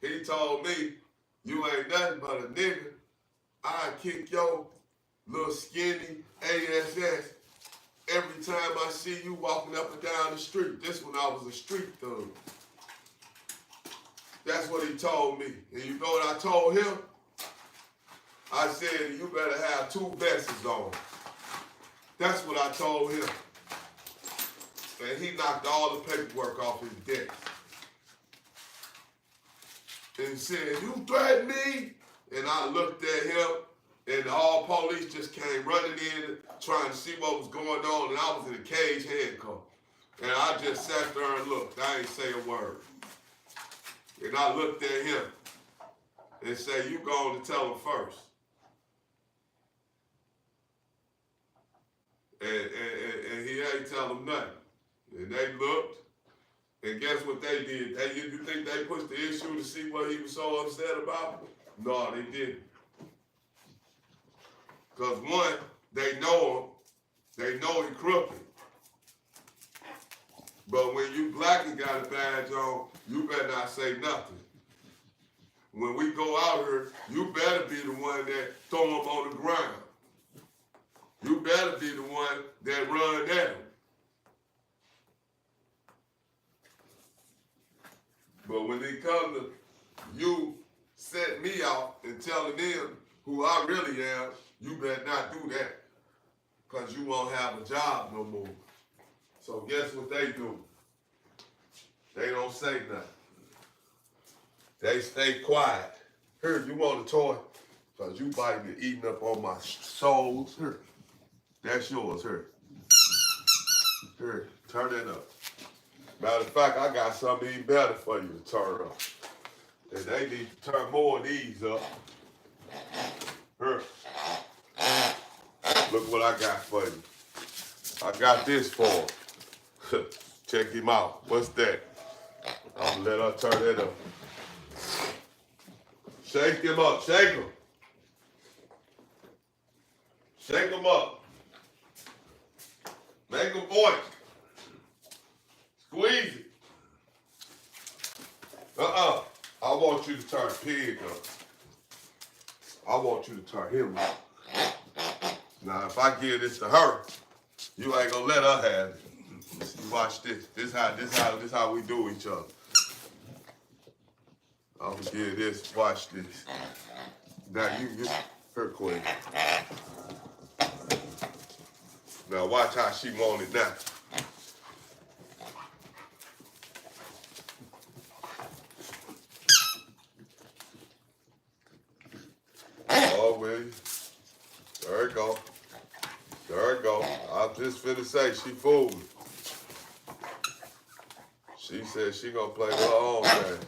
He told me You ain't nothing but a nigga. I kick your little skinny ASS every time I see you walking up and down the street. This when I was a street thug. That's what he told me. And you know what I told him? I said, you better have 2 vests on. That's what I told him. And he knocked all the paperwork off his desk. And said, you threatened me? And I looked at him, and all police just came running in, trying to see what was going on, and I was in a cage handcuff. And I just sat there and looked. I ain't say a word. And I looked at him and said, you go on to tell him first. And he ain't tell him nothing. And they looked, and guess what they did? You think they pushed the issue to see what he was so upset about? No, they didn't. Because one, they know him. They know he crooked. But when you black and got a badge on, you better not say nothing. When we go out here, you better be the one that throw him on the ground. You better be the one that run at him. But when they come to you set me out and telling them who I really am, you better not do that. Because you won't have a job no more. So guess what they do? They don't say nothing. They stay quiet. Here, you want a toy? Because you biting and eating up on my soles. Here, that's yours. Here. Here, turn it up. Matter of fact, I got something even better for you to turn up. And they need to turn more of these up. Here. Look what I got for you. I got this for him. Check him out. What's that? I'm gonna let her turn that up. Shake him up. Shake him. Shake him up. Make him voice. Squeeze it. I want you to turn Pig up. I want you to turn him up. Now, if I give this to her, you ain't gonna let her have it. You watch this. This how we do each other. I'm gonna give this. Watch this. Now you her queen. Now watch how she want it now. Oh, well, there it go. There it go. I was just finna say she fooled me. She said she gonna play her own game.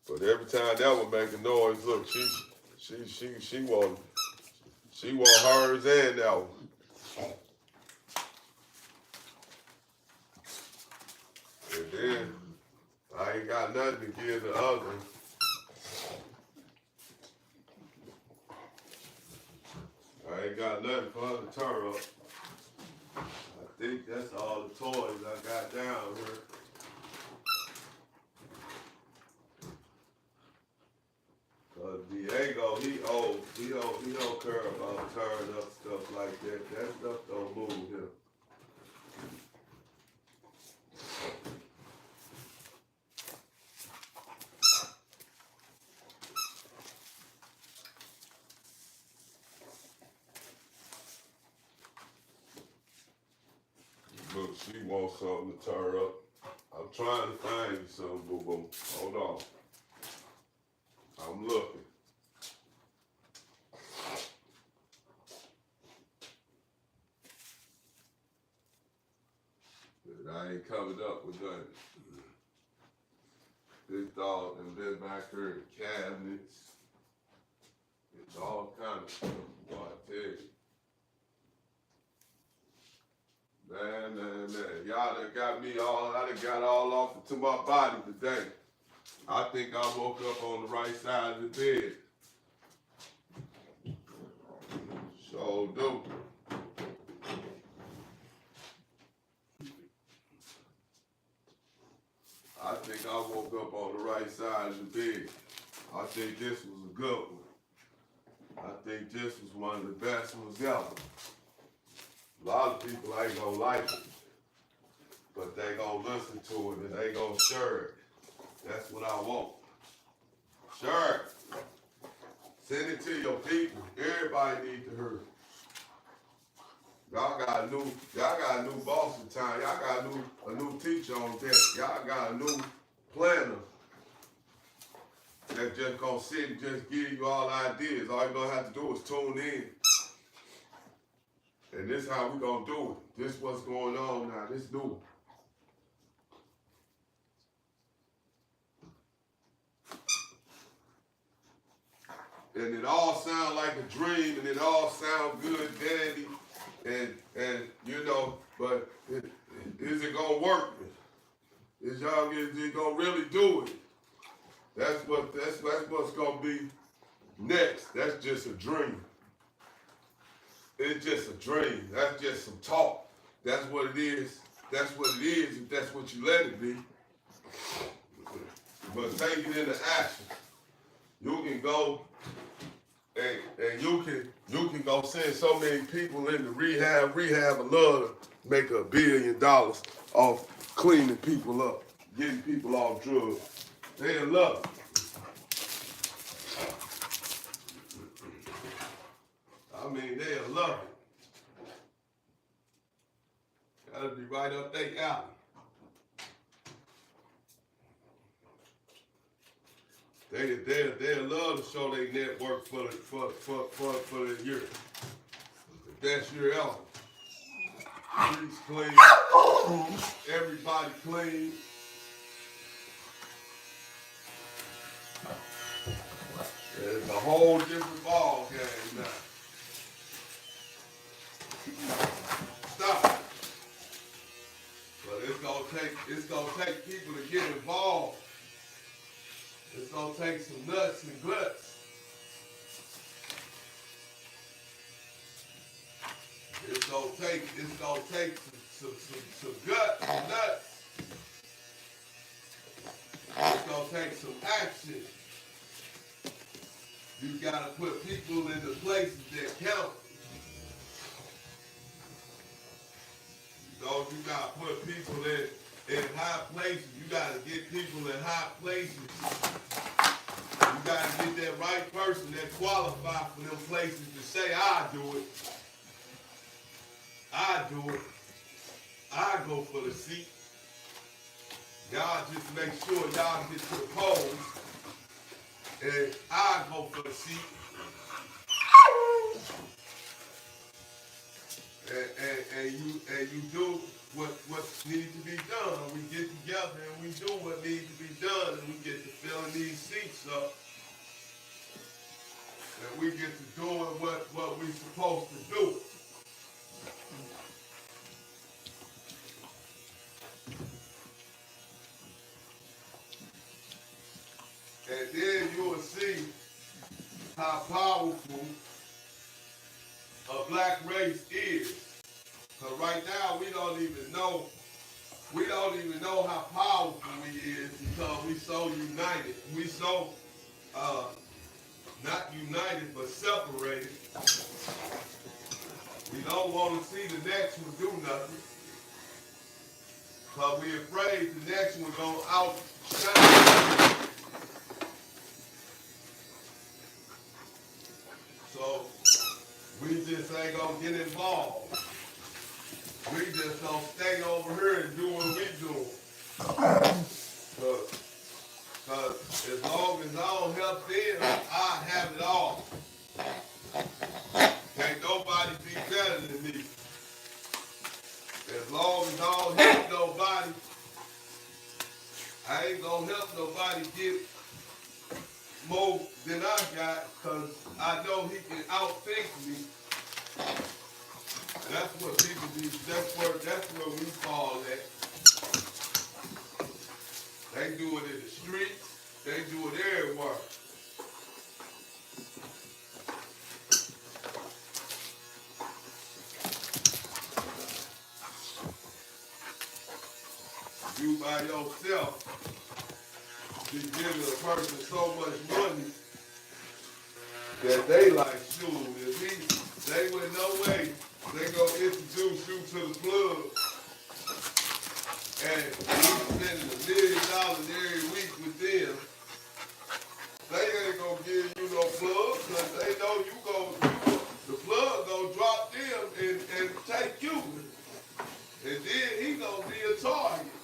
But every time that would make a noise, look, she want hers and that one. And then I ain't got nothing to give the other. I ain't got nothing for her to turn up. I think that's all the toys I got down here. Diego, he old. He don't care about turning up stuff like that. That stuff don't move him. Look, she wants something to turn up. I'm trying to find you something, boo-boo. Hold on. I'm looking. But I ain't coming up with nothing. This dog and been back here in the cabinets. It's all kind of stuff, boy, I tell you. Man. Y'all done got me all, I done got all off into my body today. I think I woke up on the right side of the bed. Sure do. I think I woke up on the right side of the bed. I think this was a good one. I think this was one of the best ones ever. A lot of people ain't gonna like it, but they gonna listen to it and they gonna share it. That's what I want. Share it. Send it to your people. Everybody needs to hear it. Y'all got a new boss in town. Y'all got a new teacher on deck. Y'all got a new planner that just gonna sit and just give you all ideas. All you gonna have to do is tune in. And this is how we gonna do it. This what's going on now. This new. And it all sound like a dream, and it all sound good, dandy, and you know, but is it gonna work? Is it gonna really do it? That's what's gonna be next. That's just a dream. It's just a dream. That's just some talk. That's what it is. That's what it is if that's what you let it be. But take it into action. You can go and you can go send so many people into rehab. Rehab would love to make $1 billion off cleaning people up, getting people off drugs. They love it. I mean, they'll love it. Gotta be right up their alley. They love to show their network for the year. The best year ever. Streets clean. Everybody clean. It's a whole different ball game now. Stop. But it's gonna take people to get involved. It's gonna take some nuts and guts. It's gonna take some guts and nuts. It's gonna take some action. You gotta put people in the places that count. You gotta put people in high places. You gotta get people in high places. You gotta get that right person that qualifies for them places to say, I do it. I do it. I go for the seat. Y'all just make sure y'all get to the polls. And I go for the seat. And you do what needs to be done. We get together and we do what needs to be done, and we get to filling these seats up. And we get to doing what we're supposed to do. And then you will see how powerful a black race is. Because right now we don't even know how powerful we is because we so united. We so not united but separated. We don't want to see the next one do nothing. Because we're afraid the next one gonna outshine. So we just ain't gonna get involved. We just gonna stay over here and do what we do. Cause as long as I don't help them, I have it all. Can't nobody be better than me. As long as I don't help nobody, I ain't gonna help nobody get more than I got, cause I know he can outthink me. That's what people do. That's where we fall at. They do it in the streets. They do it everywhere. You by yourself. be giving a person so much money that they like, shoot, they with no way they gonna introduce you to the plug, and you spending $1 million every week with them. They ain't gonna give you no plug because they know the plug gonna drop them and take you, and then he gonna be a target.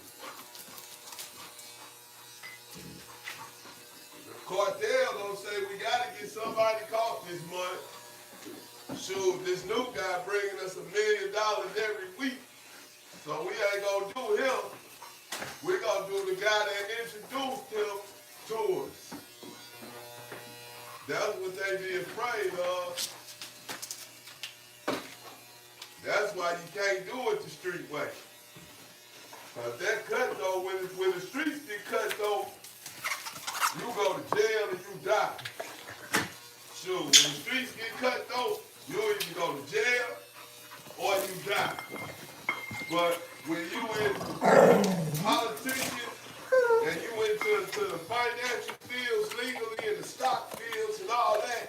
Cartel gonna say we gotta get somebody caught this month. Shoot, this new guy bringing us $1 million every week. So we ain't gonna do him. We're gonna do the guy that introduced him to us. That's what they be afraid of. That's why you can't do it the street way. Cause that cut though, when the streets get cut though, you go to jail and you die. Shoot, when the streets get cut though, you either go to jail or you die. But when you in politician and you into the financial fields legally and the stock fields and all that,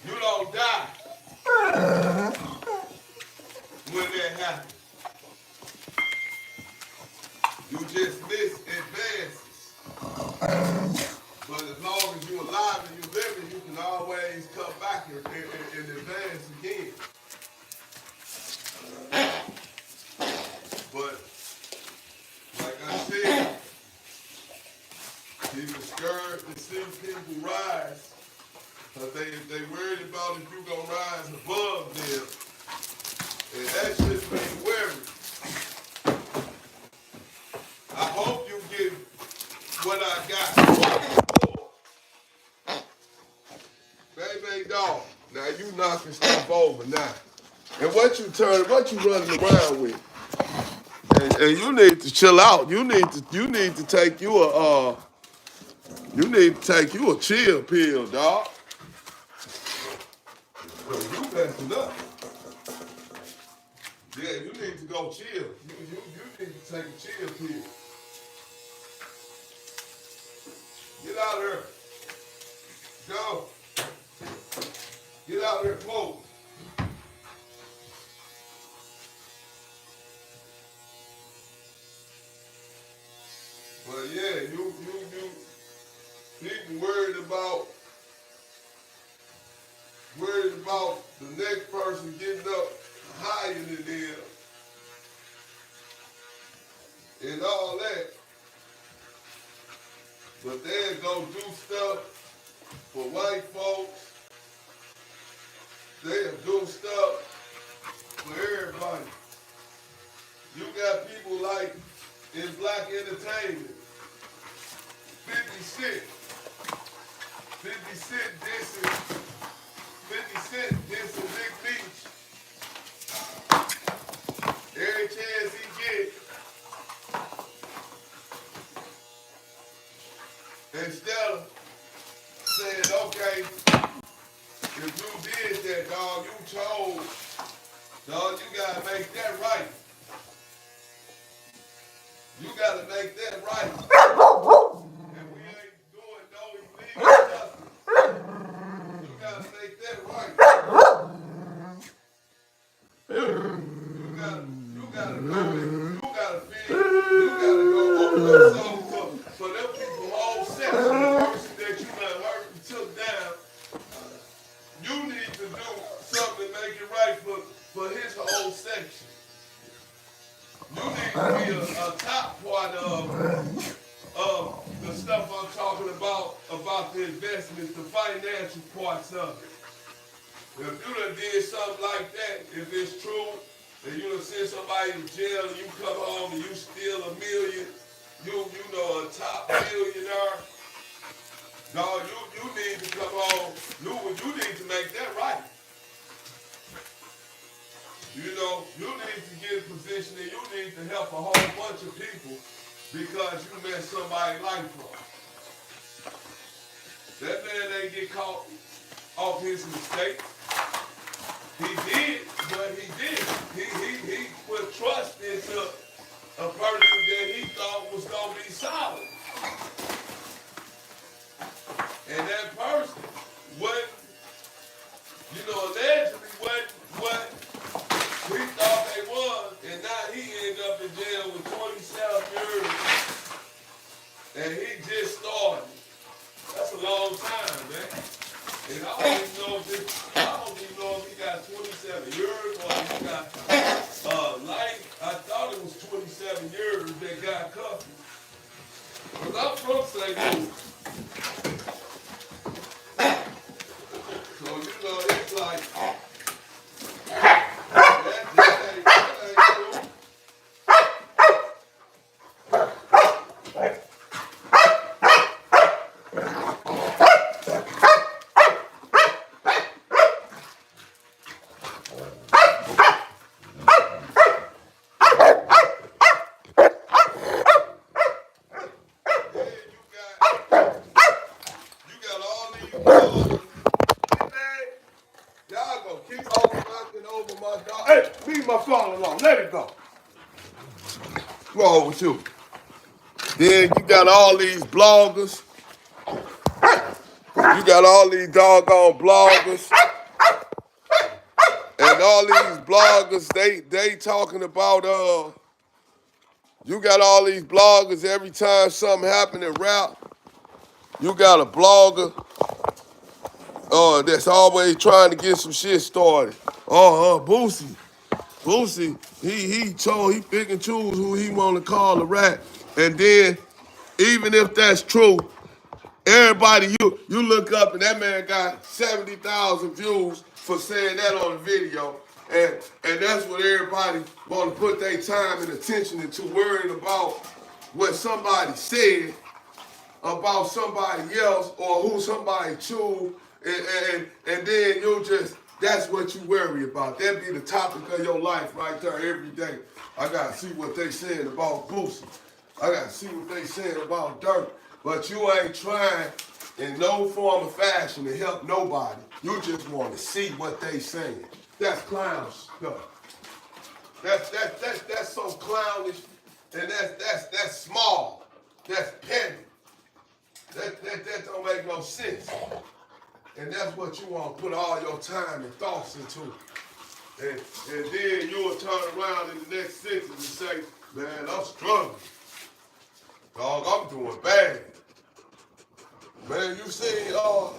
you don't die when that happens. You just miss advances. But as long as you're alive and you're living, you can always come back and advance again. But, like I said, people scared to see people rise because they worried about if you're going to rise above them. And that should be worried. I hope you get what I got. Baby dog, now you knocking stuff over now. And what you running around with? And you need to chill out. You need to take you a chill pill, dog. You messing up. Yeah, you need to go chill. You need to take a chill pill. Get out of here. Go. Get out of here, close. But yeah, you people worried about the next person getting up higher than them and all that. But they'll go do stuff for white folks. They'll do stuff for everybody. You got people like in black entertainment, 50 Cent. 50 Cent dissing Big Beach. Every chance he get. Instead of saying, okay, if you did that, dog, you chose, dog, you gotta make that right. You gotta make that right. And we ain't doing no illegal nothing. You gotta make that right. You gotta go open up something for them people whole section. The person that you done hurt and took down, you need to do something to make it right for his whole section. You need to be a top part of the stuff I'm talking about the investments, the financial parts of it. If you done did something like that, if it's true, and you done send somebody to jail and you come home and you steal $1 million, you know a top millionaire, no, you need to come home, you need to make that right. You know, you need to get in position and you need to help a whole bunch of people because you messed somebody's life up. That man ain't get caught off his mistake. He did, but he did. He put trust into a person that he thought was gonna be solid. now he ended up in jail with 27 years. And he just started. That's a long time, man. And I don't even know if he got 27 years or if he got life. I thought it was 27 years that got cuffed. Because I'm from St. Louis. So, it's like, that ain't cool. Y'all gonna keep on knocking over my dog. Hey, leave my phone alone. Let it go. What's wrong with you? Then you got all these bloggers. You got all these doggone bloggers. And all these bloggers, they talking about, you got all these bloggers, every time something happen in rap, you got a blogger that's always trying to get some shit started. Boosie, he pick and choose who he want to call a rat. And then, even if that's true, everybody, you look up and that man got 70,000 views for saying that on the video. And that's what everybody want to put their time and attention into, worrying about what somebody said about somebody else or who somebody chose. And then that's what you worry about. That be the topic of your life right there every day. I got to see what they saying about Boosie. I got to see what they saying about Dirk. But you ain't trying in no form or fashion to help nobody. You just want to see what they saying. That's clown stuff. That's so clownish, and that's small. That's petty. That don't make no sense. And that's what you want to put all your time and thoughts into. And then you'll turn around in the next sentence and say, man, I'm struggling. Dog, I'm doing bad. Man, you see how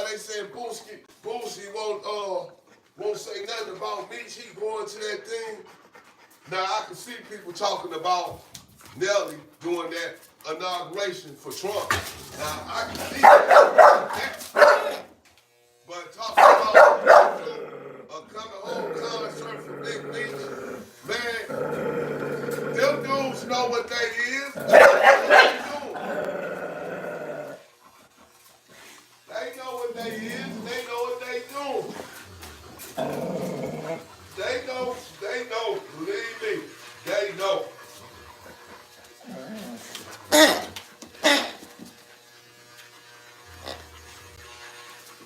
they say Boosie won't say nothing about me. He going to that thing. Now I can see people talking about Nelly doing that inauguration for Trump. Now I can see that. But talking about a coming home concert for Big Beach, man, them dudes know what they is. They know what they is, and they know what they doing. They know, believe me, they know.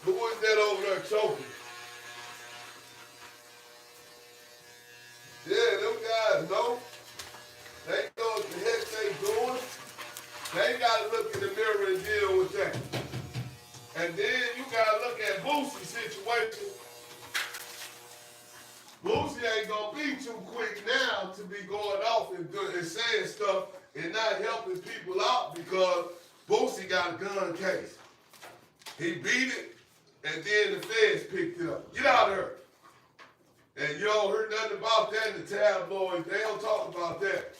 Who is that over there choking? Yeah, them guys know. They know what the heck they doing. They gotta look in the mirror and deal with that. And then you gotta look at Boosie's situation. Boosie ain't gonna be too quick now to be going off and saying stuff and not helping people out because Boosie got a gun case. He beat it, and then the feds picked it up. Get out of here. And you don't hear nothing about that in the tabloids. They don't talk about that.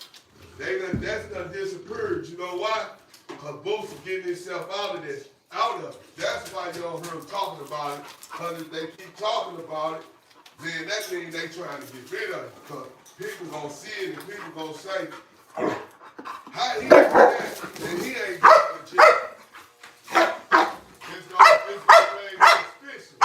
That's done disappeared. You know why? Because Boosie getting himself out of this. Out of it. That's why you don't hear them talking about it. Because if they keep talking about it, then that means they trying to get rid of it. Because people gonna see it and people gonna say, how he do that and he ain't going to jail? It's gonna raise suspicion.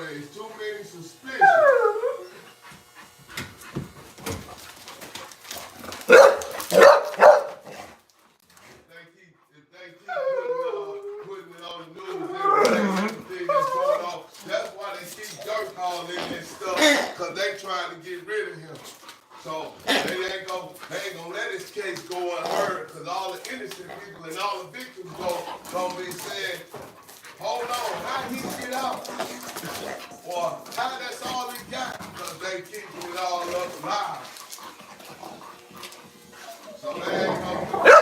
always too many suspicions. If they keep putting it on the news every day, everything that's going on, that's why they keep Dirk calling and stuff, because they trying to get rid of him. So they ain't gonna let this case go unheard, because all the innocent people and all the victims gonna be saying, hold on, how he get out? Or how that's all he got? Because they keeping it all up alive. So they ain't gonna do it.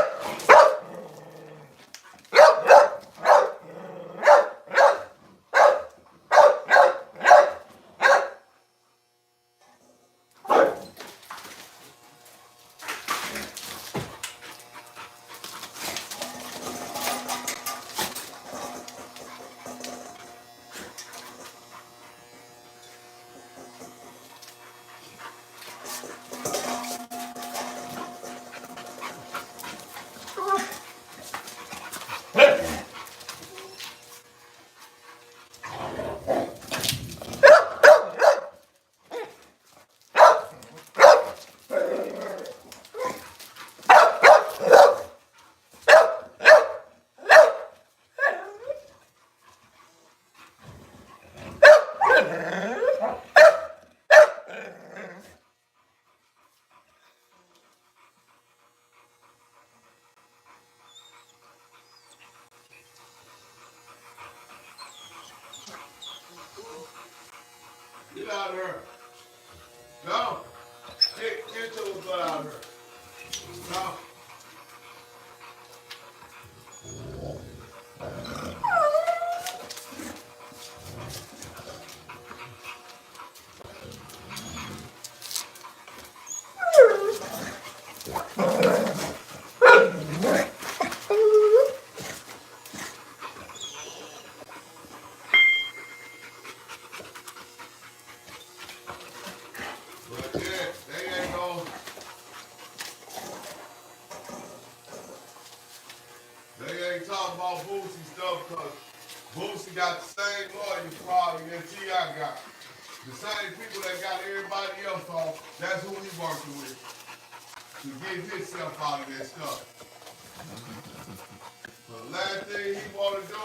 Get out of here. No. Get your butt out of here. No. But yeah, they ain't gonna. They ain't talking about Boosie stuff because Boosie got the same lawyer problem that T.I. got. The same people that got everybody else off, that's who he working with to get himself out of that stuff. The last thing he want to do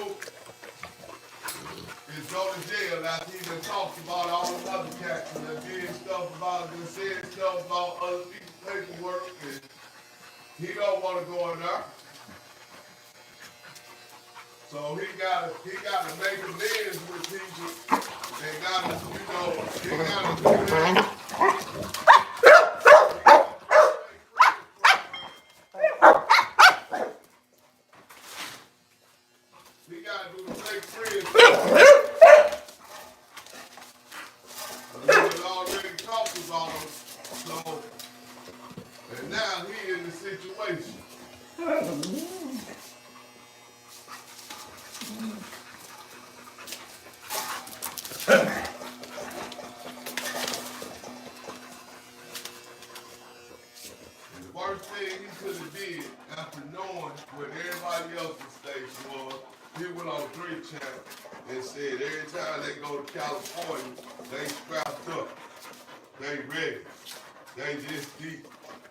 is go to jail after he done talked about all the other cats and done did stuff about it and said stuff about other people's paperwork, and he don't want to go in there. So he gotta make amends with people. They gotta, he gotta do that. He gotta do the fake friends. We had already talked about him. So, and now he in the situation. And the worst thing he could have did after knowing what everybody else's mistakes was, he went on 3 Channel and said every time they go to California, they strapped up, they ready, they this deep.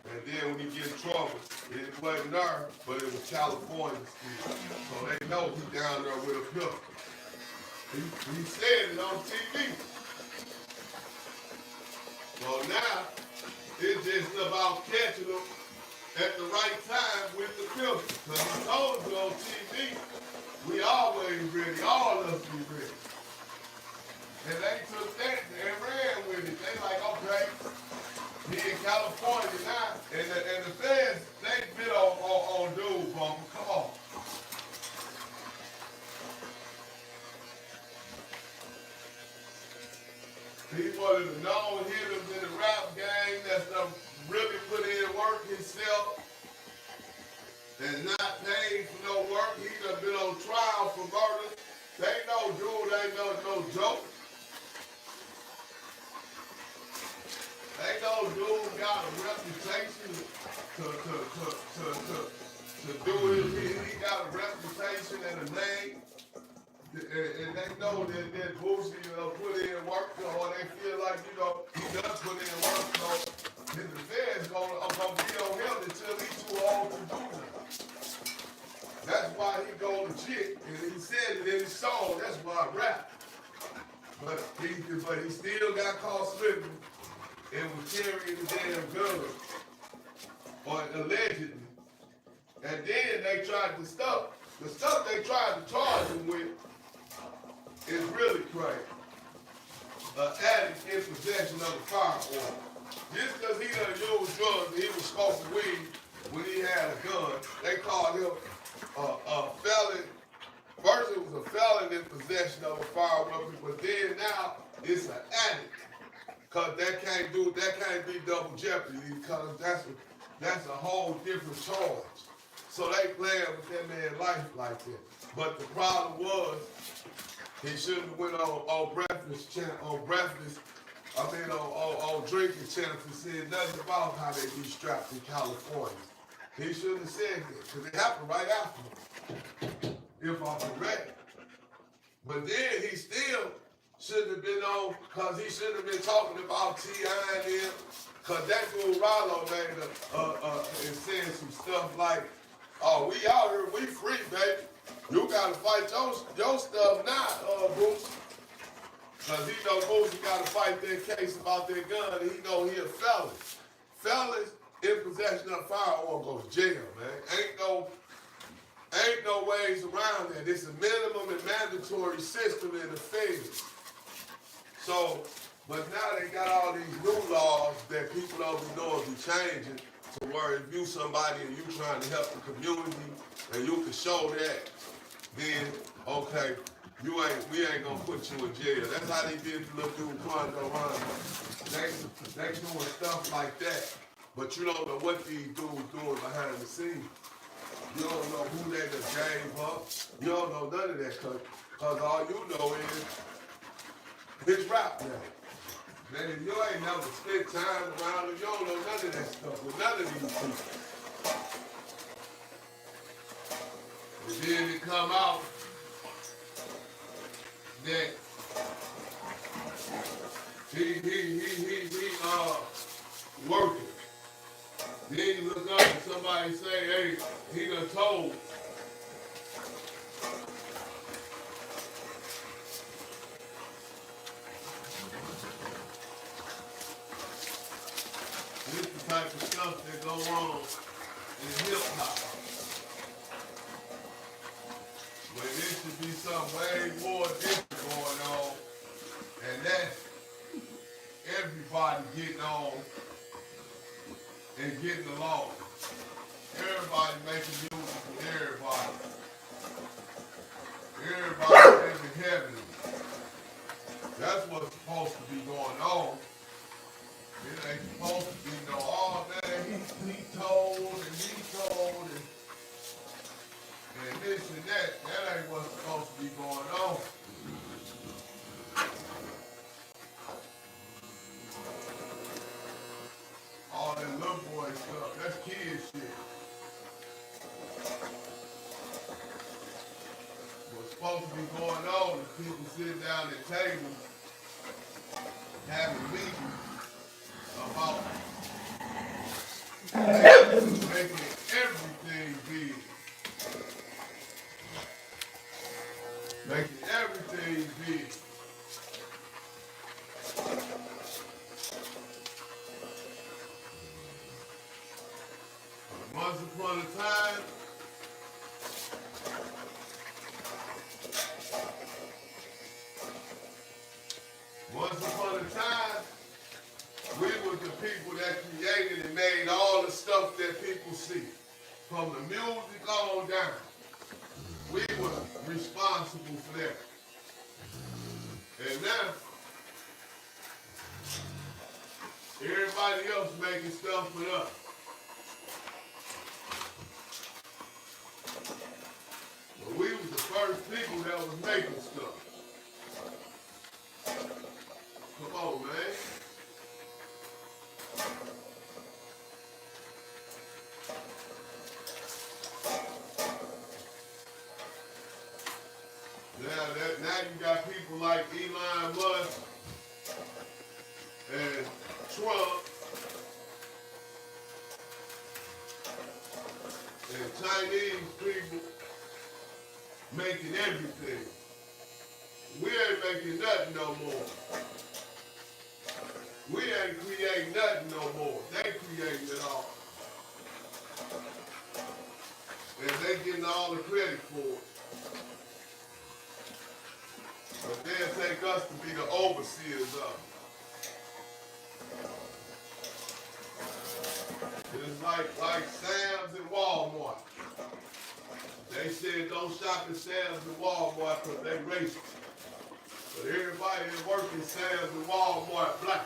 And then when he get in trouble, it wasn't there, but it was California still. So they know he down there with a pistol. He said it on TV. So now, it's just about catching them at the right time with the pistol. Because he told you on TV, we always ready, all of us be ready. And they took that and ran with it. They like, okay, he in California now, and the feds, they bit on dude, bumper. Come on. He one of the known hitters in the rap game that's done really put in work himself and not paid for no work. He done been on trial for murder. They know dude ain't no joke. They know dude got a reputation to do it. He got a reputation and a name. And they know that Boosie put in like, you know, he does put in work, so his defense gonna be on him until he's too old to do nothing. That's why he go legit, and he said it in his song. That's why I rap. But he still got caught slipping and was carrying the damn gun, or allegedly. And then they tried to stop. The stuff they tried to charge him with is really crazy. An addict in possession of a firearm. Just because he done used drugs and he was smoking weed when he had a gun, they called him a felon. First it was a felon in possession of a firearm, but then now it's an addict. Cause that can't be double jeopardy, because that's a whole different charge. So they playing with that man's life like that. But the problem was, he shouldn't have went on drinking channels and said nothing about how they be strapped in California. He shouldn't have said that, because it happened right after, if I'm correct. But then he still shouldn't have been on, because he shouldn't have been talking about T.I. and him, because that dude Rollo made and said some stuff like, oh, we out here, we free, baby. You gotta fight your stuff now, Boots. Because he know Boots gotta fight that case about that gun, and he know he a felon. Felons in possession of a firearm go to jail, man. Ain't no ways around that. It's a minimum and mandatory system in the feds. So, but now they got all these new laws that people don't be knowing be changing, to where if you somebody and you trying to help the community and you can show that, then okay, we ain't gonna put you in jail. That's how they did the little dude Quando Run. They doing stuff like that, but you don't know what these dudes doing behind the scenes. You don't know who they done gave up. You don't know none of that, cause all you know is his rap now. Man, if you ain't never spent time around him, you don't know none of that stuff with none of these people. And then it come out that he working. Then you look up and somebody say, hey, he done told. This is the type of stuff that go on in hip hop. But there should be something way more different going on. And that's everybody getting on and getting along. Everybody making music with everybody. Everybody living heaven. That's what's supposed to be going on. It ain't supposed to be no, oh man, he told and this and that. That ain't what's supposed to be going on. All that little boy stuff, that's kid shit. What's supposed to be going on is people sitting down at tables having meetings about making everything big. Making everything big. Once upon a time, we were the people that created and made all the stuff that people see. From the music on down. We were responsible for that. And now, everybody else making stuff with us. But we was the first people that was making stuff. Come on, man. Now you got people like Elon Musk and Trump and Chinese people making everything. We ain't making nothing no more. We ain't creating nothing no more. They creating it all. And they getting all the credit for it. But they'll take us to be the overseers of it. It's like Sam's and Walmart. They said don't shop at Sam's and Walmart because they racist. But everybody that works in Sam's and Walmart black.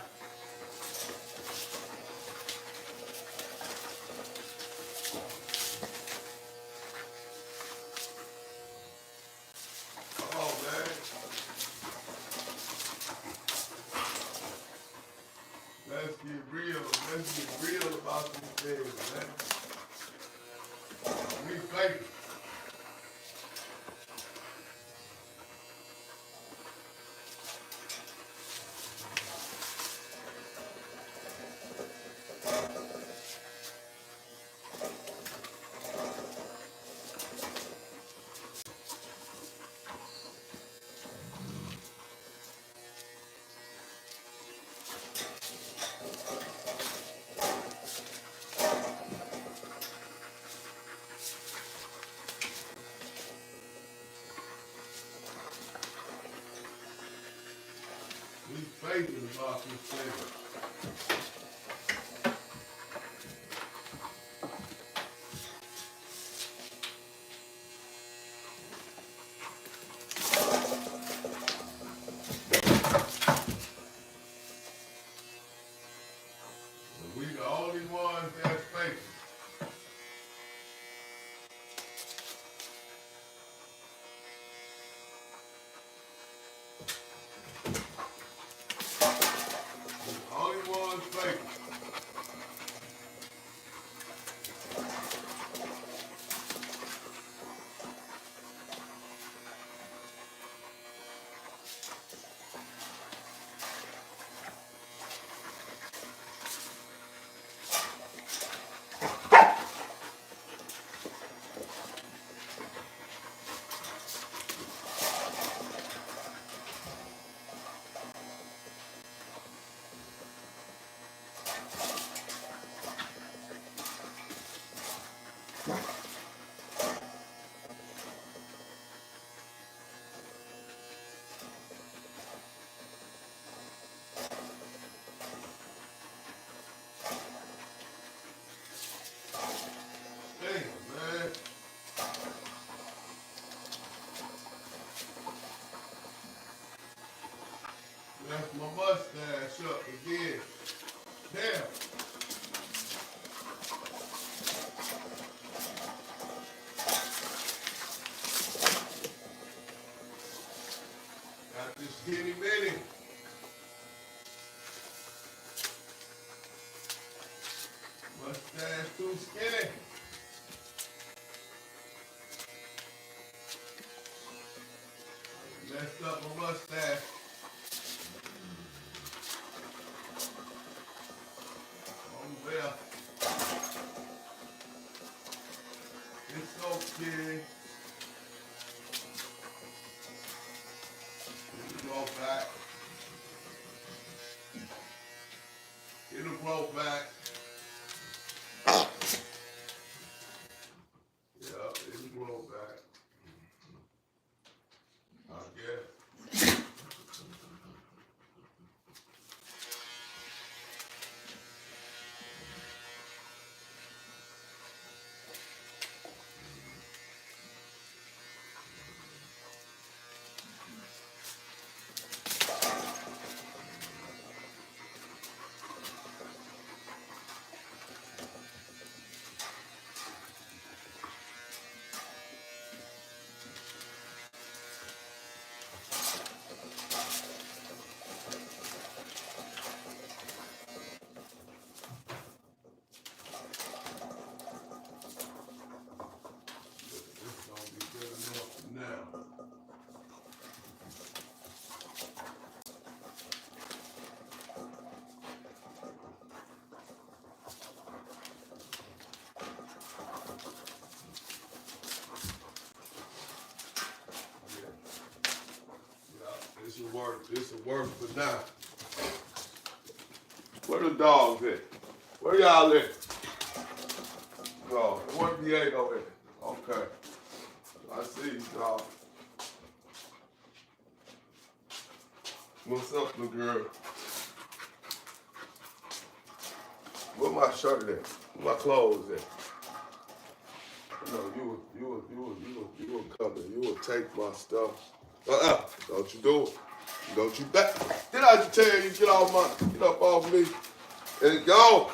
Come on, man. Let's get real. Let's get real about these things, man. We fake. We faking about these things. We the only ones that's faking. We the only ones faking. Damn, man. Left my mustache up again. Damn. Got this skinny mini. Mustache too skinny. Messed up my mustache. Oh well. It's okay. It'll grow back. It'll grow back. Yeah, it'll grow back. I guess. This will work for now. Where the dogs at? Where y'all at? Oh, where Diego at? Okay. I see y'all. What's up, little girl? Where my shirt at? Where my clothes at? No, you will come in. You will take my stuff. Don't you do it. Don't you back. Did I just tell you get up off me and go?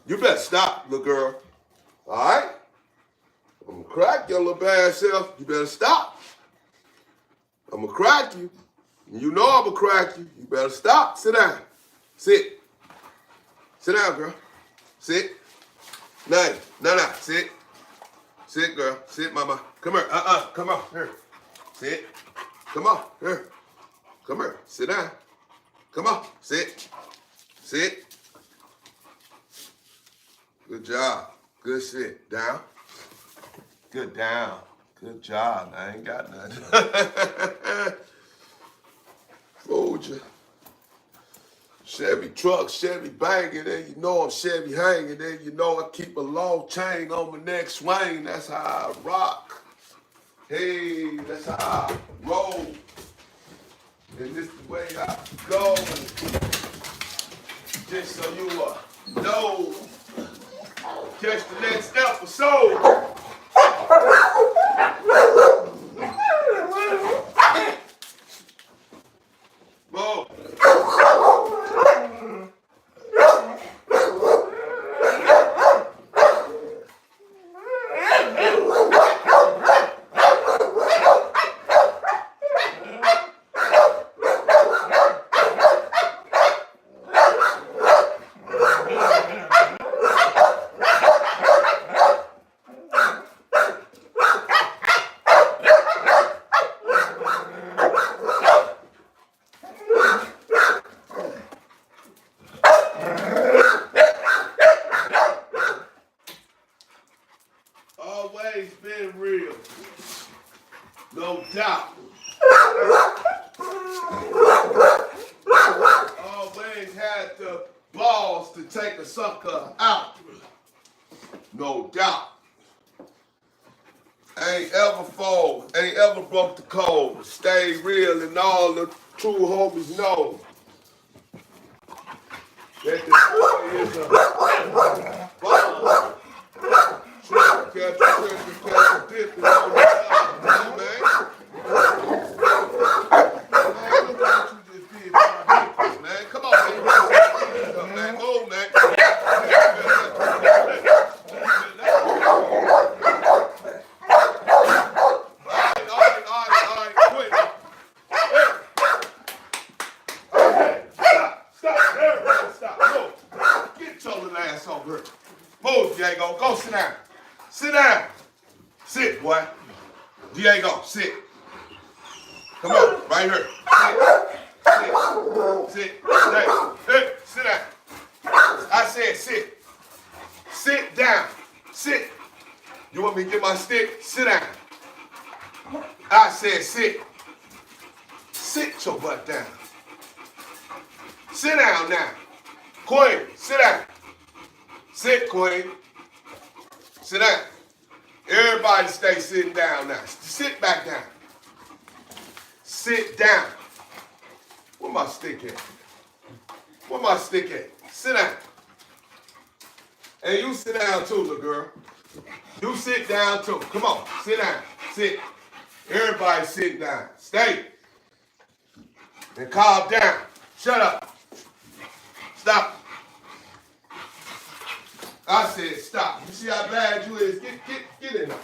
You better stop, little girl. All right? I'm gonna crack your little bad self. You better stop. I'm gonna crack you. You know I'm gonna crack you. You better stop. Sit down. Sit. Sit down, girl. Sit. No. Sit. Sit, girl. Sit, mama. Come here. Come on. Here. Sit. Come on. Here. Come here. Sit down. Come on. Sit. Sit. Good job. Good sit. Down. Good down. Good job. I ain't got nothing. Fooled you. Chevy truck, Chevy banging, then you know I'm Chevy hanging, then you know I keep a long chain on my neck swing. That's how I rock. Hey, that's how I roll. And this is the way I go. Just so you know. Catch the next episode. Whoa. Always been real. No doubt. Always had the balls to take a sucker out. No doubt. Ain't ever fold. Ain't ever broke the code. Stay real and all the true homies know that this boy is a bomb. Catch a dip on the top, man. Look what you just did, man. Come on, man. Move, man. All right, quit. Hey, stop, everybody stop. Move. Get your little ass over here. Move, Diego. Go sit down. Sit down. Sit, boy. Diego, sit. Come on, right here. Sit. Hey, sit down. I said sit. Sit down. Sit. You want me to get my stick? Sit down. I said sit. Sit your butt down. Sit down now. Queen, sit down. Sit, Queen. Sit down. Everybody stay sitting down now. Sit back down. Sit down. Where my stick at? Where my stick at? Sit down. And you sit down too, little girl. You sit down too. Come on, sit down. Sit. Everybody sit down. Stay. And calm down. Shut up. Stop. I said stop. You see how bad you is? Get in there.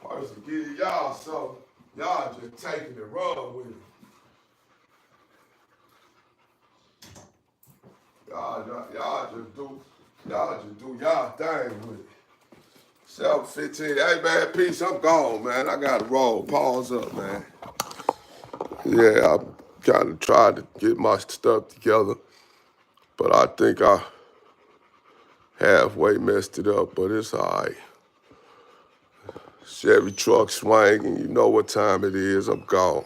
I was giving y'all something. Y'all just taking it wrong with it. Y'all just do y'all thing with it. 7:15. Hey man, peace. I'm gone, man. I gotta roll. Pause up, man. Yeah, I'm trying to get my stuff together, but I think I Halfway messed it up, but it's all right. Chevy truck swinging, you know what time it is, I'm gone.